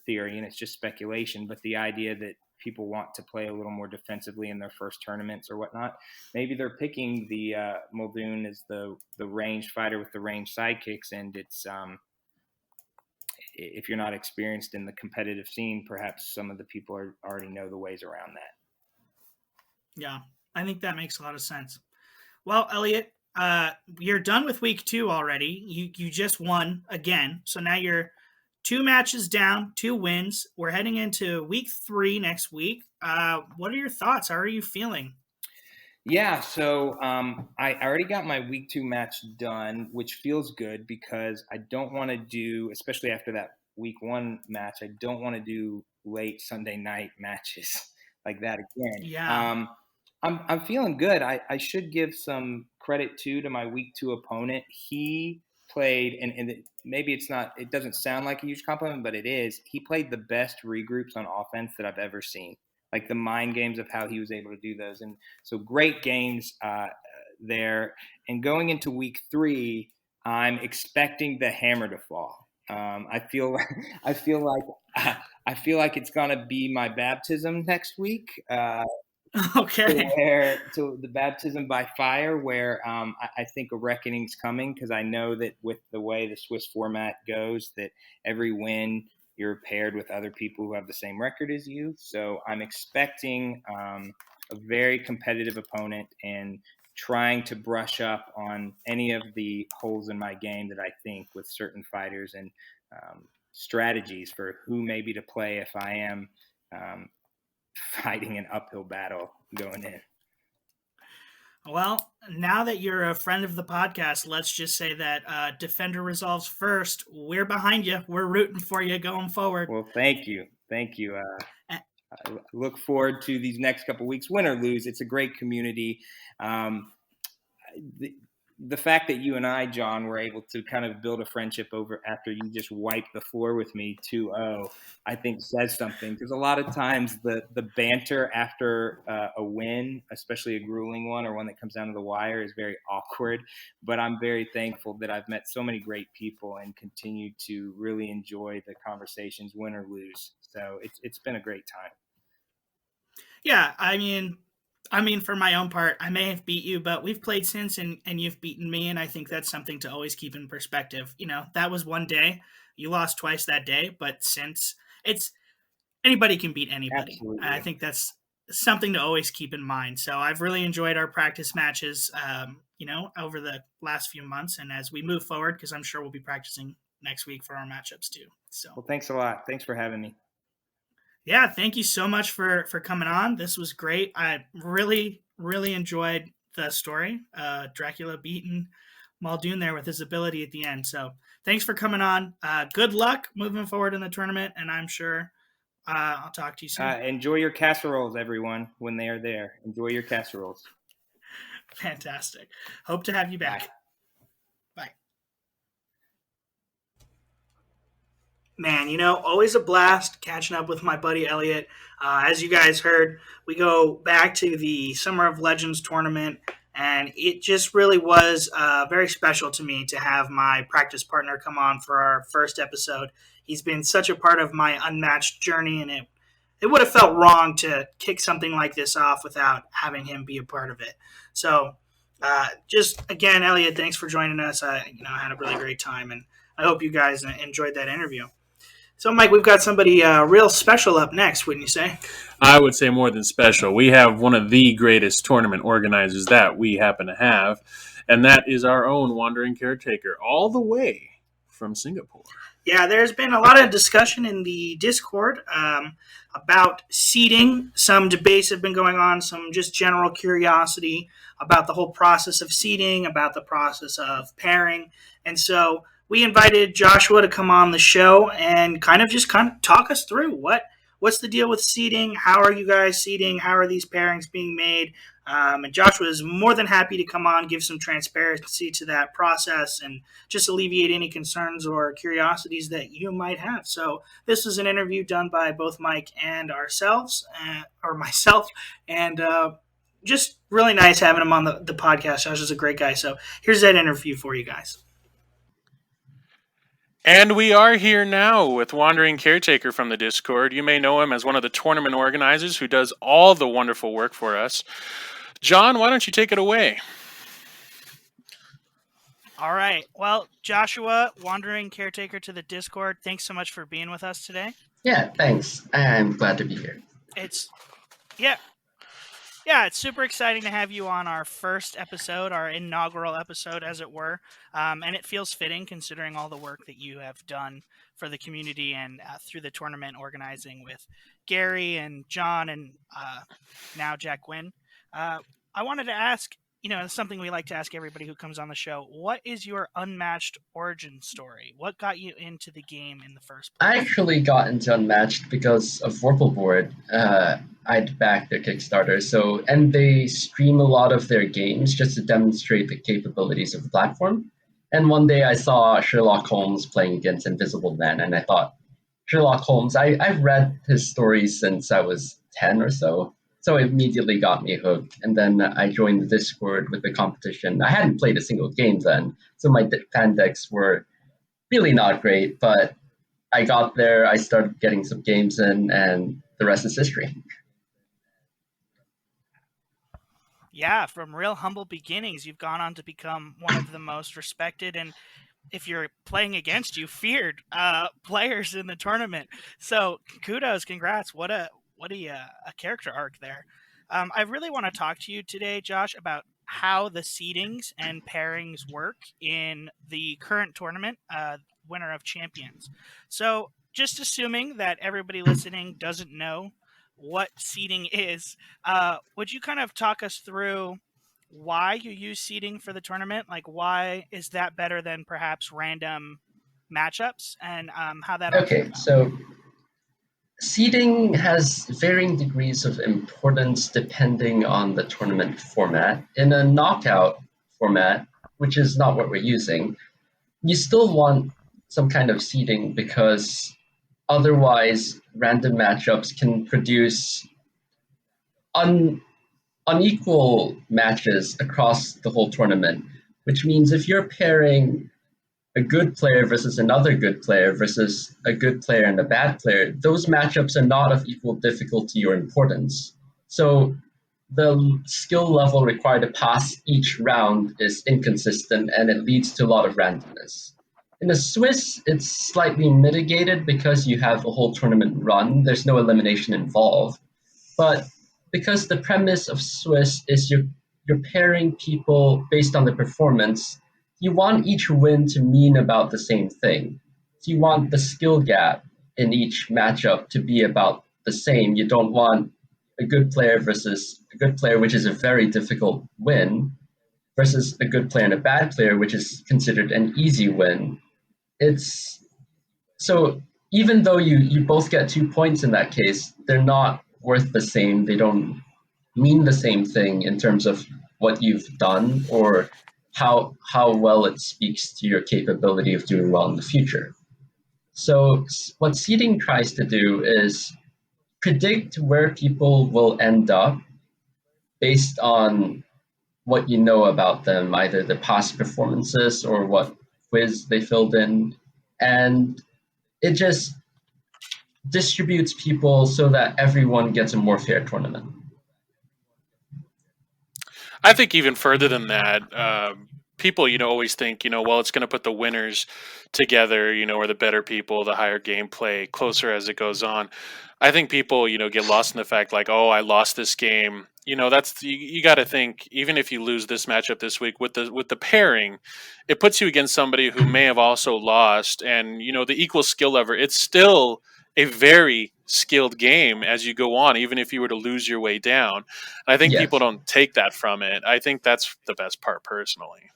theory, and it's just speculation, but the idea that people want to play a little more defensively in their first tournaments or whatnot, maybe they're picking the Muldoon as the ranged fighter with the ranged sidekicks, and it's if you're not experienced in the competitive scene, perhaps some of the people already know the ways around that. Yeah, I think that makes a lot of sense. Well, Elliot, you're done with week 2 already. You just won again, so now you're 2 matches down, 2 wins. We're heading into week 3 next week. What are your thoughts? How are you feeling? Yeah, so I already got my week 2 match done, which feels good because I don't want to do, especially after that week 1 match, I don't want to do late Sunday night matches like that again. Yeah. I'm feeling good. I should give some credit to my week 2 opponent. He played, and maybe it doesn't sound like a huge compliment, but it is. He played the best regroups on offense that I've ever seen. Like the mind games of how he was able to do those. And so great games there. And going into week 3, I'm expecting the hammer to fall. I feel like it's going to be my baptism next week. Okay. to the baptism by fire, where I think a reckoning's coming, because I know that with the way the Swiss format goes, that every win you're paired with other people who have the same record as you. So I'm expecting a very competitive opponent and trying to brush up on any of the holes in my game that I think with certain fighters, and strategies for who maybe to play if I am um, fighting an uphill battle going in. Well, now that you're a friend of the podcast, let's just say that Defender resolves first. We're behind you. We're rooting for you going forward. Well, thank you. I look forward to these next couple of weeks, win or lose. It's a great community. Um, the fact that you and I, John, were able to kind of build a friendship over after you just wiped the floor with me 2-0, I think says something. Because a lot of times the banter after a win, especially a grueling one or one that comes down to the wire, is very awkward. But I'm very thankful that I've met so many great people and continue to really enjoy the conversations, win or lose. So it's been a great time. Yeah, I mean, for my own part, I may have beat you, but we've played since, and you've beaten me, and I think that's something to always keep in perspective. You know, that was one day. You lost twice that day, but since it's anybody can beat anybody, Absolutely. I think that's something to always keep in mind. So I've really enjoyed our practice matches, over the last few months, and as we move forward, because I'm sure we'll be practicing next week for our matchups too. So, well, thanks a lot. Thanks for having me. Yeah, thank you so much for coming on. This was great. I really enjoyed the story. Dracula beating Muldoon there with his ability at the end. So thanks for coming on. Good luck moving forward in the tournament, and I'm sure I'll talk to you soon. Enjoy your casseroles, everyone, when they are there. Enjoy your casseroles. Fantastic. Hope to have you back. Bye. Man, always a blast catching up with my buddy Elliot. As you guys heard, we go back to the Summer of Legends tournament, and it just really was very special to me to have my practice partner come on for our first episode. He's been such a part of my unmatched journey, and it would have felt wrong to kick something like this off without having him be a part of it. So, just again, Elliot, thanks for joining us. I had a really great time, and I hope you guys enjoyed that interview. So, Mike, we've got somebody real special up next, wouldn't you say? I would say more than special. We have one of the greatest tournament organizers that we happen to have, and that is our own Wandering Caretaker, all the way from Singapore. Yeah, there's been a lot of discussion in the Discord about seeding. Some debates have been going on, some just general curiosity about the whole process of seeding, about the process of pairing. And so we invited Joshua to come on the show and kind of talk us through what's the deal with seeding, how are you guys seeding, how are these pairings being made. And Joshua is more than happy to come on, give some transparency to that process, and just alleviate any concerns or curiosities that you might have. So this is an interview done by both Mike and ourselves, or myself, and just really nice having him on the podcast. Josh is a great guy. So here's that interview for you guys. And we are here now with Wandering Caretaker from the Discord. You may know him as one of the tournament organizers who does all the wonderful work for us. John, why don't you take it away? All right. Well, Joshua, Wandering Caretaker to the Discord, thanks so much for being with us today. Yeah, thanks. I'm glad to be here. It's super exciting to have you on our first episode, our inaugural episode, as it were. And it feels fitting considering all the work that you have done for the community and through the tournament organizing with Gary and John and now Jack Gwynn. I wanted to ask, something we like to ask everybody who comes on the show. What is your unmatched origin story? What got you into the game in the first place? I actually got into Unmatched because of Vorpalboard. I'd backed their Kickstarter, and they stream a lot of their games just to demonstrate the capabilities of the platform. And one day I saw Sherlock Holmes playing against Invisible Man, and I thought, Sherlock Holmes, I've read his stories since I was 10 or so. So it immediately got me hooked. And then I joined the Discord with the competition. I hadn't played a single game then, so my fan decks were really not great. But I got there, I started getting some games in, and the rest is history. Yeah, from real humble beginnings, you've gone on to become one of the most respected and, if you're playing against you, feared players in the tournament. So kudos, congrats! What a character arc there. I really want to talk to you today, Josh, about how the seedings and pairings work in the current tournament, Winner of Champions. So just assuming that everybody listening doesn't know what seeding is, would you kind of talk us through why you use seeding for the tournament? Like, why is that better than perhaps random matchups, and how that all came Okay, about? so seeding has varying degrees of importance depending on the tournament format. In a knockout format, which is not what we're using, you still want some kind of seeding because otherwise random matchups can produce un- unequal matches across the whole tournament, which means if you're pairing a good player versus another good player versus a good player and a bad player, those matchups are not of equal difficulty or importance. So the skill level required to pass each round is inconsistent and it leads to a lot of randomness. In the Swiss, it's slightly mitigated because you have a whole tournament run. There's no elimination involved. But because the premise of Swiss is you're pairing people based on the performance, you want each win to mean about the same thing. So you want the skill gap in each matchup to be about the same. You don't want a good player versus a good player, which is a very difficult win, versus a good player and a bad player, which is considered an easy win. It's so even though you both get 2 points in that case, they're not worth the same. They don't mean the same thing in terms of what you've done or how well it speaks to your capability of doing well in the future. So what seeding tries to do is predict where people will end up based on what you know about them, either the past performances or what quiz they filled in. And it just distributes people so that everyone gets a more fair tournament. I think even further than that, people, always think, well, it's going to put the winners together, or the better people, the higher gameplay, closer as it goes on. I think people, get lost in the fact like, oh, I lost this game. That's you got to think. Even if you lose this matchup this week with the pairing, it puts you against somebody who may have also lost, and the equal skill level. It's still a very skilled game as you go on, even if you were to lose your way down. I think people Yes. don't take that from it. I think that's the best part, personally.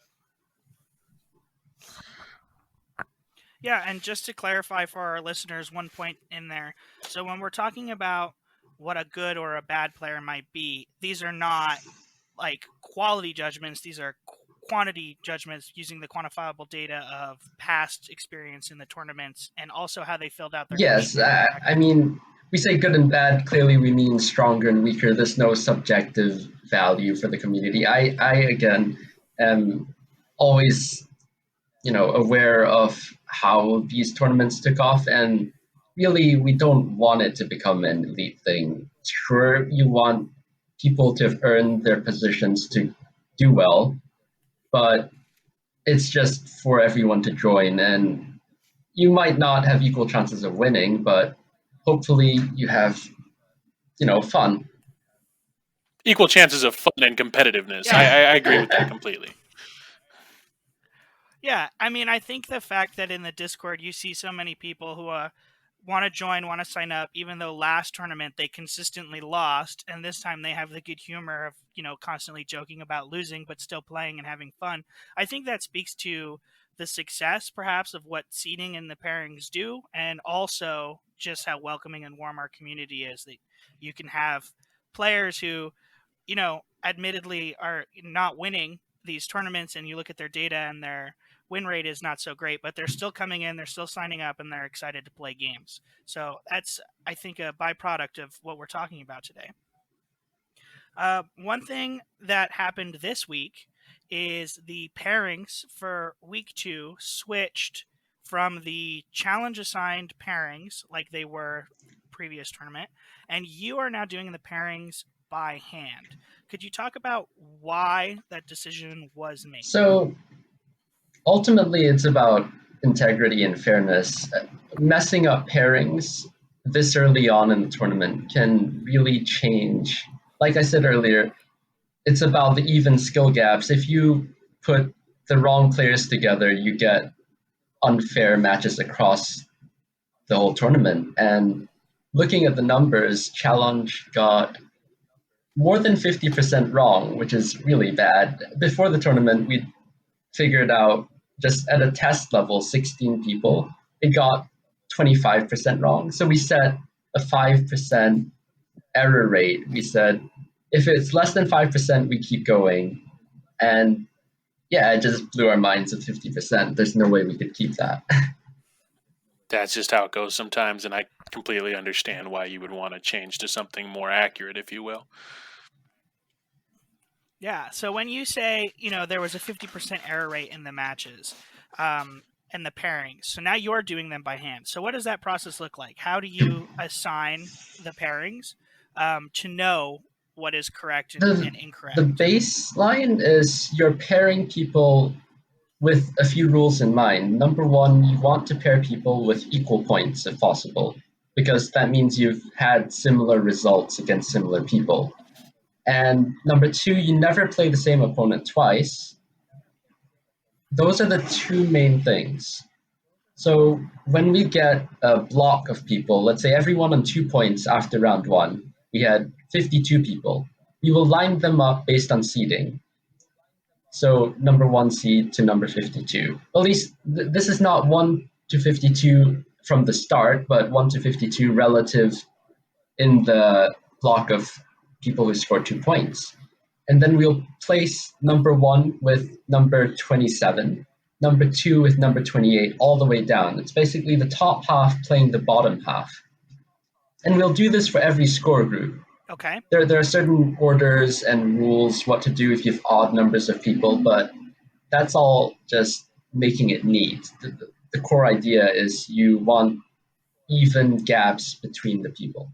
Yeah, and just to clarify for our listeners, one point in there. So when we're talking about what a good or a bad player might be, these are not like quality judgments. These are quantity judgments using the quantifiable data of past experience in the tournaments and also how they filled out their Yes. community I interactions. mean, we say good and bad. Clearly, we mean stronger and weaker. There's no subjective value for the community. I again am always aware of how these tournaments took off, and really we don't want it to become an elite thing. Sure, you want people to have earned their positions to do well, but it's just for everyone to join, and you might not have equal chances of winning, but hopefully you have fun. Equal chances of fun and competitiveness. I, Yeah, I, I agree with that completely. yeah. I mean, I think the fact that in the Discord you see so many people who want to join, want to sign up, even though last tournament they consistently lost, and this time they have the good humor of constantly joking about losing, but still playing and having fun. I think that speaks to the success, perhaps, of what seeding and the pairings do, and also just how welcoming and warm our community is. That you can have players who admittedly are not winning these tournaments, and you look at their data and their win rate is not so great, but they're still coming in, they're still signing up, and they're excited to play games. So that's, I think, a byproduct of what we're talking about today. One thing that happened this week is the pairings for week 2 switched from the challenge assigned pairings like they were previous tournament, and you are now doing the pairings by hand. Could you talk about why that decision was made? So ultimately, it's about integrity and fairness. Messing up pairings this early on in the tournament can really change. Like I said earlier, it's about the even skill gaps. If you put the wrong players together, you get unfair matches across the whole tournament. And looking at the numbers, Challenge got more than 50% wrong, which is really bad. Before the tournament, we figured out just at a test level, 16 people, it got 25% wrong. So we set a 5% error rate. We said, if it's less than 5%, we keep going. And yeah, it just blew our minds at 50%. There's no way we could keep that. That's just how it goes sometimes, and I completely understand why you would want to change to something more accurate, if you will. Yeah, so when you say, there was a 50% error rate in the matches and the pairings, so now you're doing them by hand. So what does that process look like? How do you assign the pairings to know what is correct and incorrect? The baseline is you're pairing people with a few rules in mind. Number one, you want to pair people with equal points if possible, because that means you've had similar results against similar people. And number two, you never play the same opponent twice. Those are the two main things. So when we get a block of people, let's say everyone on 2 points after round one, we had 52 people. We will line them up based on seeding. So number 1 seed to number 52. At least this is not 1 to 52 from the start, but 1 to 52 relative in the block of people who scored 2 points. And then we'll place number 1 with number 27, number 2 with number 28, all the way down. It's basically the top half playing the bottom half. And we'll do this for every score group. Okay. There are certain orders and rules what to do if you have odd numbers of people, but that's all just making it neat. The core idea is you want even gaps between the people.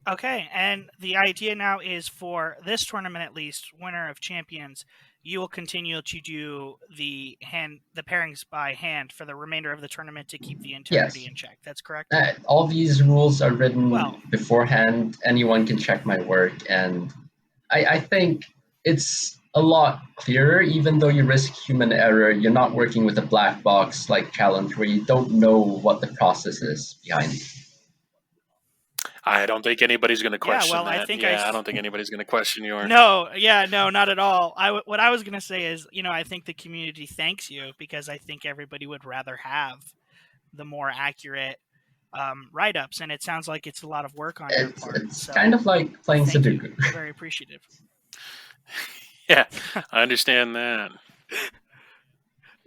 Okay, and the idea now is for this tournament at least, winner of champions, you will continue to do the pairings by hand for the remainder of the tournament to keep the integrity in check. That's correct? All these rules are written beforehand. Anyone can check my work, and I think it's a lot clearer. Even though you risk human error, you're not working with a black box like Challenge where you don't know what the process is behind. I don't think anybody's going to question that. I don't think anybody's going to question your... No, not at all. What I was going to say is, I think the community thanks you because I think everybody would rather have the more accurate write-ups, and it sounds like it's a lot of work on your part. It's kind of like playing Sudoku. Very appreciative. Yeah, I understand that.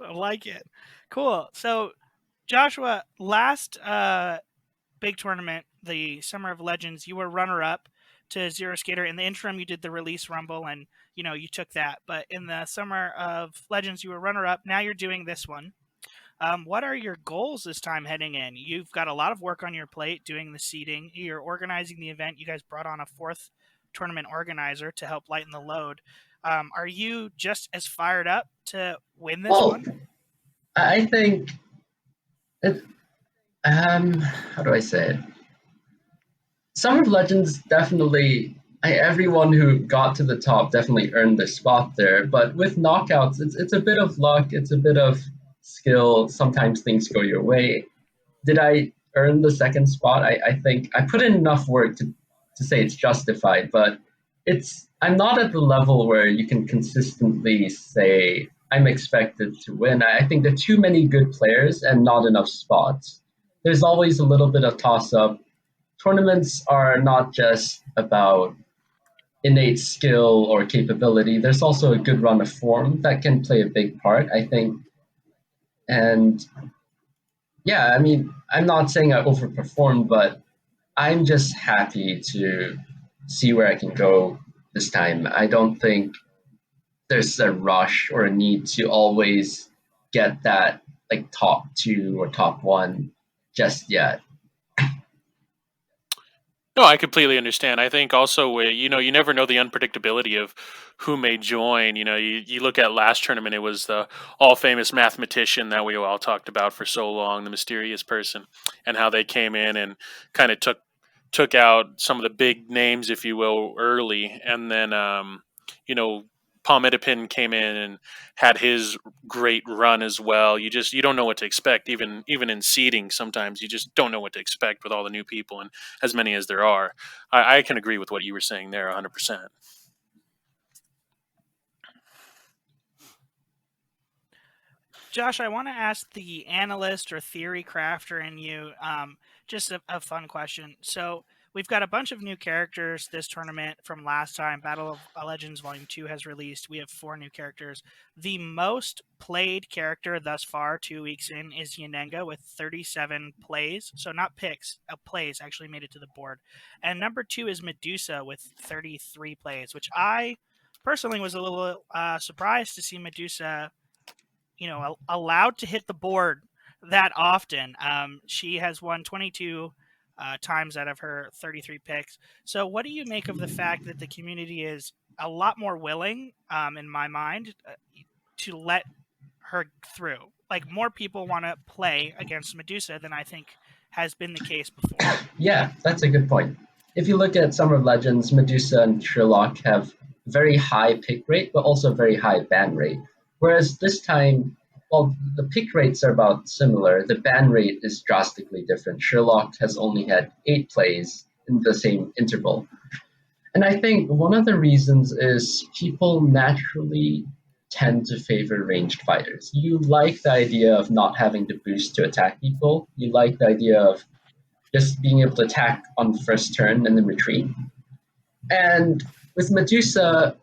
I like it. Cool. So, Joshua, last big tournament, the Summer of Legends, you were runner-up to Zero Skater. In the interim, you did the release rumble, and you took that. But in the Summer of Legends, you were runner-up. Now you're doing this one. What are your goals this time heading in? You've got a lot of work on your plate doing the seeding. You're organizing the event. You guys brought on a 4th tournament organizer to help lighten the load. Are you just as fired up to win this one? I think it. How do I say it? Summer of Legends definitely. Everyone who got to the top definitely earned their spot there. But with knockouts, it's a bit of luck. It's a bit of skill. Sometimes things go your way. Did I earn the 2nd spot? I think I put in enough work to say it's justified, but I'm not at the level where you can consistently say I'm expected to win. I think there are too many good players and not enough spots. There's always a little bit of toss-up. Tournaments are not just about innate skill or capability. There's also a good run of form that can play a big part, I think. And yeah, I mean, I'm not saying I overperformed, but I'm just happy to see where I can go this time. I don't think there's a rush or a need to always get that like top 2 or top 1 just yet. No, I completely understand. I think also, you never know the unpredictability of who may join. You look at last tournament, it was the all famous mathematician that we all talked about for so long, the mysterious person, and how they came in and kind of took out some of the big names, if you will, early, and then you know Palmetopin came in and had his great run as well. You don't know what to expect, even in seeding. Sometimes you just don't know what to expect with all the new people and as many as there are. I can agree with what you were saying there, 100%. Josh, I want to ask the analyst or theory crafter in you just a fun question. So we've got a bunch of new characters this tournament from last time. Battle of Legends Volume 2 has released. We have 4 new characters. The most played character thus far, 2 weeks in, is Yanenga with 37 plays. So not picks, plays actually made it to the board. And number 2 is Medusa with 33 plays, which I personally was a little surprised to see Medusa allowed to hit the board that often. She has won 22 times out of her 33 picks. So, what do you make of the fact that the community is a lot more willing, in my mind, to let her through? Like, more people want to play against Medusa than I think has been the case before. Yeah, that's a good point. If you look at Summer of Legends, Medusa and Sherlock have very high pick rate, but also very high ban rate. Whereas this time, well, the pick rates are about similar. The ban rate is drastically different. Sherlock has only had 8 plays in the same interval. And I think one of the reasons is people naturally tend to favor ranged fighters. You like the idea of not having to boost to attack people. You like the idea of just being able to attack on the first turn and then retreat. And with Medusa,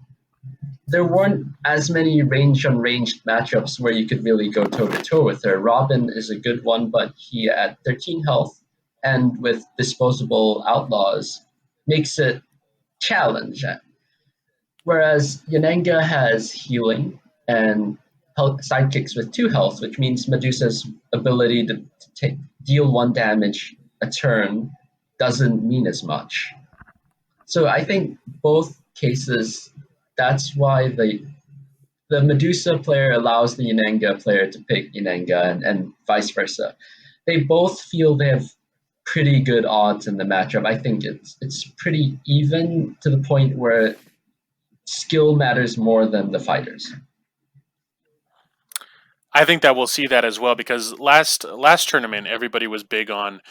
there weren't as many range on ranged matchups where you could really go toe to toe with her. Robin is a good one, but he at 13 health and with disposable outlaws makes it challenge. Whereas Yanenga has healing and sidekicks with 2 health, which means Medusa's ability to deal 1 damage a turn doesn't mean as much. So I think both cases, that's why the Medusa player allows the Yanenga player to pick Yanenga and vice versa. They both feel they have pretty good odds in the matchup. I think it's pretty even to the point where skill matters more than the fighters. I think that we'll see that as well because last tournament everybody was big on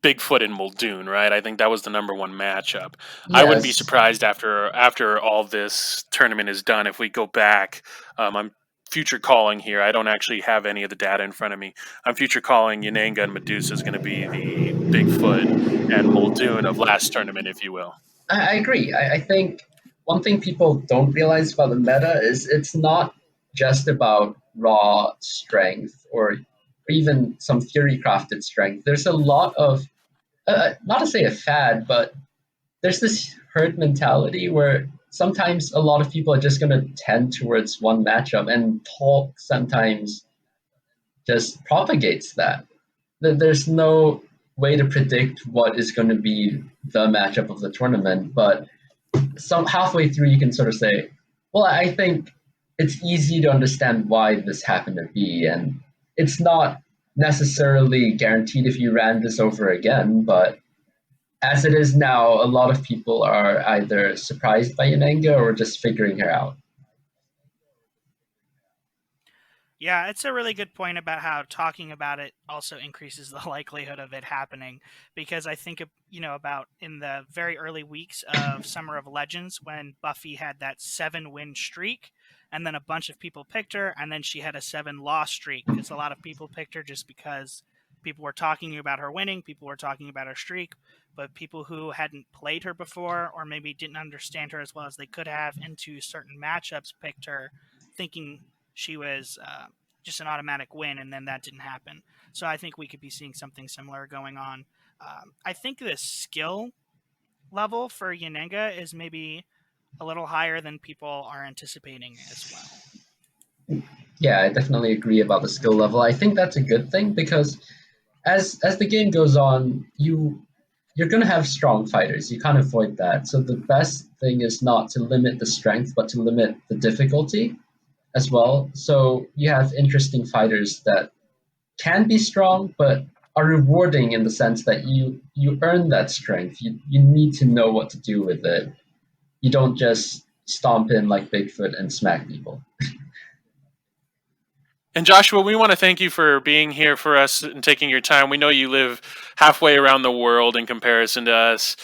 Bigfoot and Muldoon, right? I think that was the number 1 matchup. I wouldn't be Yes, surprised after all this tournament is done if we go back. I'm future calling here. I don't actually have any of the data in front of me. I'm future calling Yananga and Medusa is going to be the Bigfoot and Muldoon of last tournament, if you will. I agree. I think one thing people don't realize about the meta is it's not just about raw strength or even some theory crafted strength. There's a lot of, not to say a fad, but there's this herd mentality where sometimes a lot of people are just going to tend towards one matchup, and talk sometimes just propagates that. There's no way to predict what is going to be the matchup of the tournament, but some halfway through you can sort of say, well, I think it's easy to understand why this happened to be, and it's not necessarily guaranteed if you ran this over again, but as it is now, a lot of people are either surprised by Yananga or just figuring her out. Yeah, it's a really good point about how talking about it also increases the likelihood of it happening. Because I think, about in the very early weeks of Summer of Legends when Buffy had that 7-win streak, and then a bunch of people picked her, and then she had a 7-loss streak. Because a lot of people picked her just because people were talking about her winning, people were talking about her streak, but people who hadn't played her before or maybe didn't understand her as well as they could have into certain matchups picked her thinking she was just an automatic win, and then that didn't happen. So I think we could be seeing something similar going on. I think the skill level for Yanenga is maybe a little higher than people are anticipating as well. Yeah, I definitely agree about the skill level. I think that's a good thing because as the game goes on, you you're going to have strong fighters. You can't avoid that. So the best thing is not to limit the strength, but to limit the difficulty as well. So you have interesting fighters that can be strong, but are rewarding in the sense that you earn that strength. You need to know what to do with it. You don't just stomp in like Bigfoot and smack people. And Joshua, we want to thank you for being here for us and taking your time. We know you live halfway around the world in comparison to us,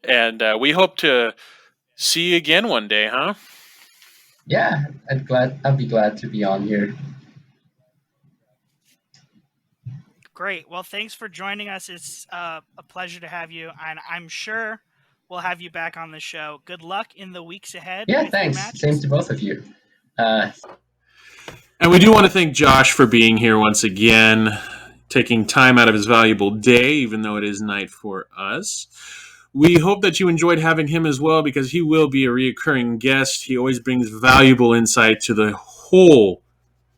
and we hope to see you again one day, huh? Yeah, I'd be glad to be on here. Great. Well, thanks for joining us. It's a pleasure to have you, and I'm sure we'll have you back on the show. Good luck in the weeks ahead. Yeah, with thanks. Your matches. Same to both of you. And we do want to thank Josh for being here once again, taking time out of his valuable day, even though it is night for us. We hope that you enjoyed having him as well, because he will be a reoccurring guest. He always brings valuable insight to the whole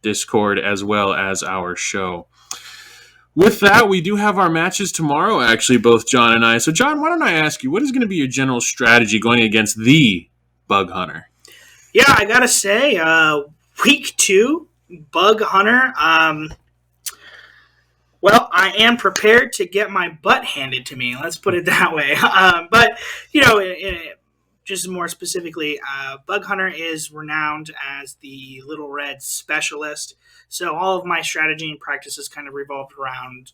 Discord as well as our show. With that, we do have our matches tomorrow, actually, both John and I. So, John, why don't I ask you, what is going to be your general strategy going against the Bug Hunter? Yeah, I gotta say, week 2, Bug Hunter. Well, I am prepared to get my butt handed to me. Let's put it that way. But, just more specifically, Bug Hunter is renowned as the Little Red specialist. So all of my strategy and practices kind of revolved around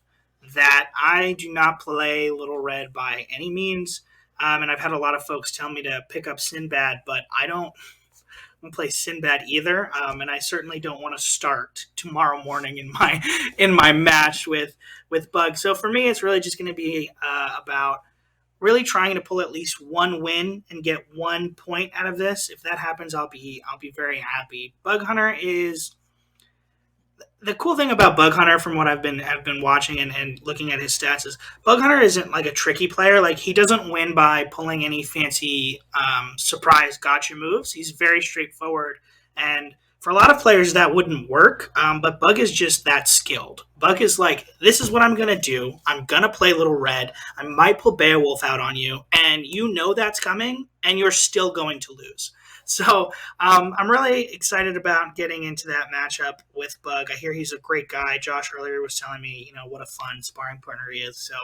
that. I do not play Little Red by any means. And I've had a lot of folks tell me to pick up Sinbad, but I don't play Sinbad either, and I certainly don't want to start tomorrow morning in my match with Bug. So for me, it's really just going to be about really trying to pull at least one win and get 1 point out of this. If that happens, I'll be very happy. Bug Hunter is the cool thing about Bug Hunter, from what have been watching and looking at his stats, is Bug Hunter isn't like a tricky player. Like, he doesn't win by pulling any fancy surprise gotcha moves. He's very straightforward, and for a lot of players that wouldn't work. But Bug is just that skilled. Bug is like, this is what I'm gonna do. I'm gonna play Little Red. I might pull Beowulf out on you, and you know that's coming, and you're still going to lose. So I'm really excited about getting into that matchup with Bug. I hear he's a great guy. Josh earlier was telling me, what a fun sparring partner he is. So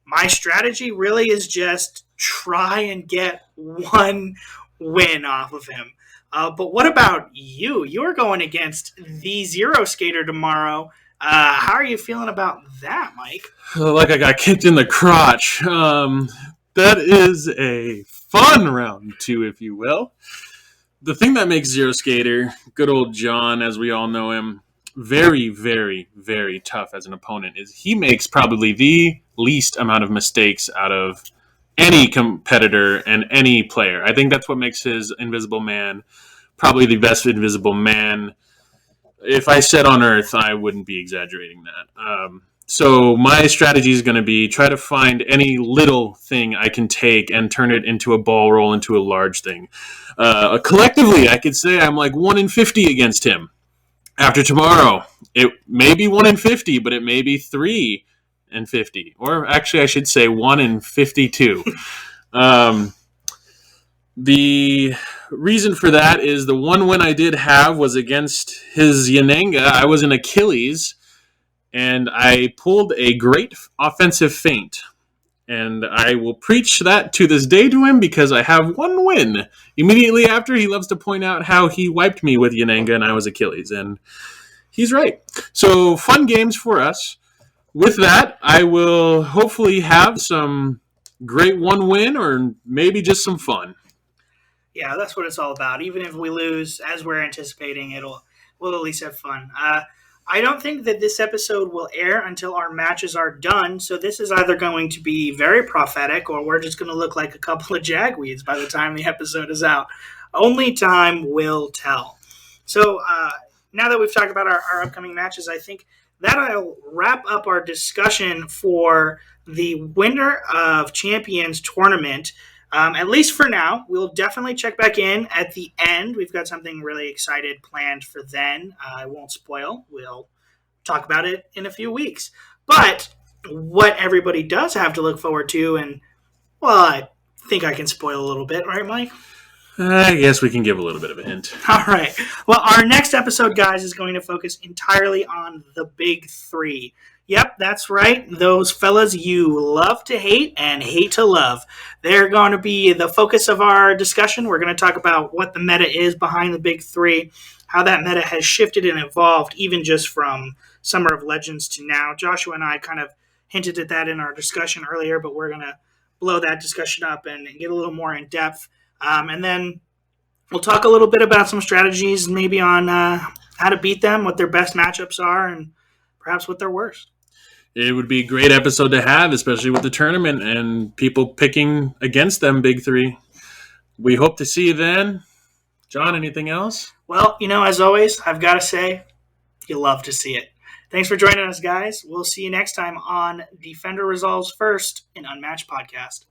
my strategy really is just try and get 1 win off of him. But what about you? You're going against the Zero Skater tomorrow. How are you feeling about that, Mike? Like I got kicked in the crotch. That is a fun round 2, if you will. The thing that makes Zero Skater, good old John, as we all know him, very, very, very tough as an opponent is he makes probably the least amount of mistakes out of any competitor and any player. I think that's what makes his Invisible Man probably the best Invisible Man. If I said on Earth, I wouldn't be exaggerating that. So my strategy is going to be try to find any little thing I can take and turn it into a ball roll into a large thing. Collectively, I could say I'm like 1 in 50 against him. After tomorrow, it may be 1 in 50, but it may be 3 in 50. Or actually, I should say 1 in 52. The reason for that is the one win I did have was against his Yananga. I was in Achilles, and I pulled a great offensive feint. And I will preach that to this day to him because I have 1 win. Immediately after, he loves to point out how he wiped me with Yananga and I was Achilles. And he's right. So, fun games for us. With that, I will hopefully have some great 1 win or maybe just some fun. Yeah, that's what it's all about. Even if we lose, as we're anticipating, we'll at least have fun. I don't think that this episode will air until our matches are done, so this is either going to be very prophetic or we're just going to look like a couple of jagweeds by the time the episode is out. Only time will tell. So now that we've talked about our upcoming matches, I think that'll wrap up our discussion for the Winter of Champions tournament. At least for now. We'll definitely check back in at the end. We've got something really excited planned for then. I won't spoil. We'll talk about it in a few weeks. But what everybody does have to look forward to, and, well, I think I can spoil a little bit, right, Mike? I guess we can give a little bit of a hint. All right. Well, our next episode, guys, is going to focus entirely on the big three. Yep, that's right. Those fellas you love to hate and hate to love. They're going to be the focus of our discussion. We're going to talk about what the meta is behind the big three, how that meta has shifted and evolved, even just from Summer of Legends to now. Joshua and I kind of hinted at that in our discussion earlier, but we're going to blow that discussion up and get a little more in depth. And then we'll talk a little bit about some strategies, maybe on how to beat them, what their best matchups are, and perhaps what their worst. It would be a great episode to have, especially with the tournament and people picking against them big three. We hope to see you then. John, anything else? Well, as always, I've got to say, you love to see it. Thanks for joining us, guys. We'll see you next time on Defender Resolves First, an Unmatched podcast.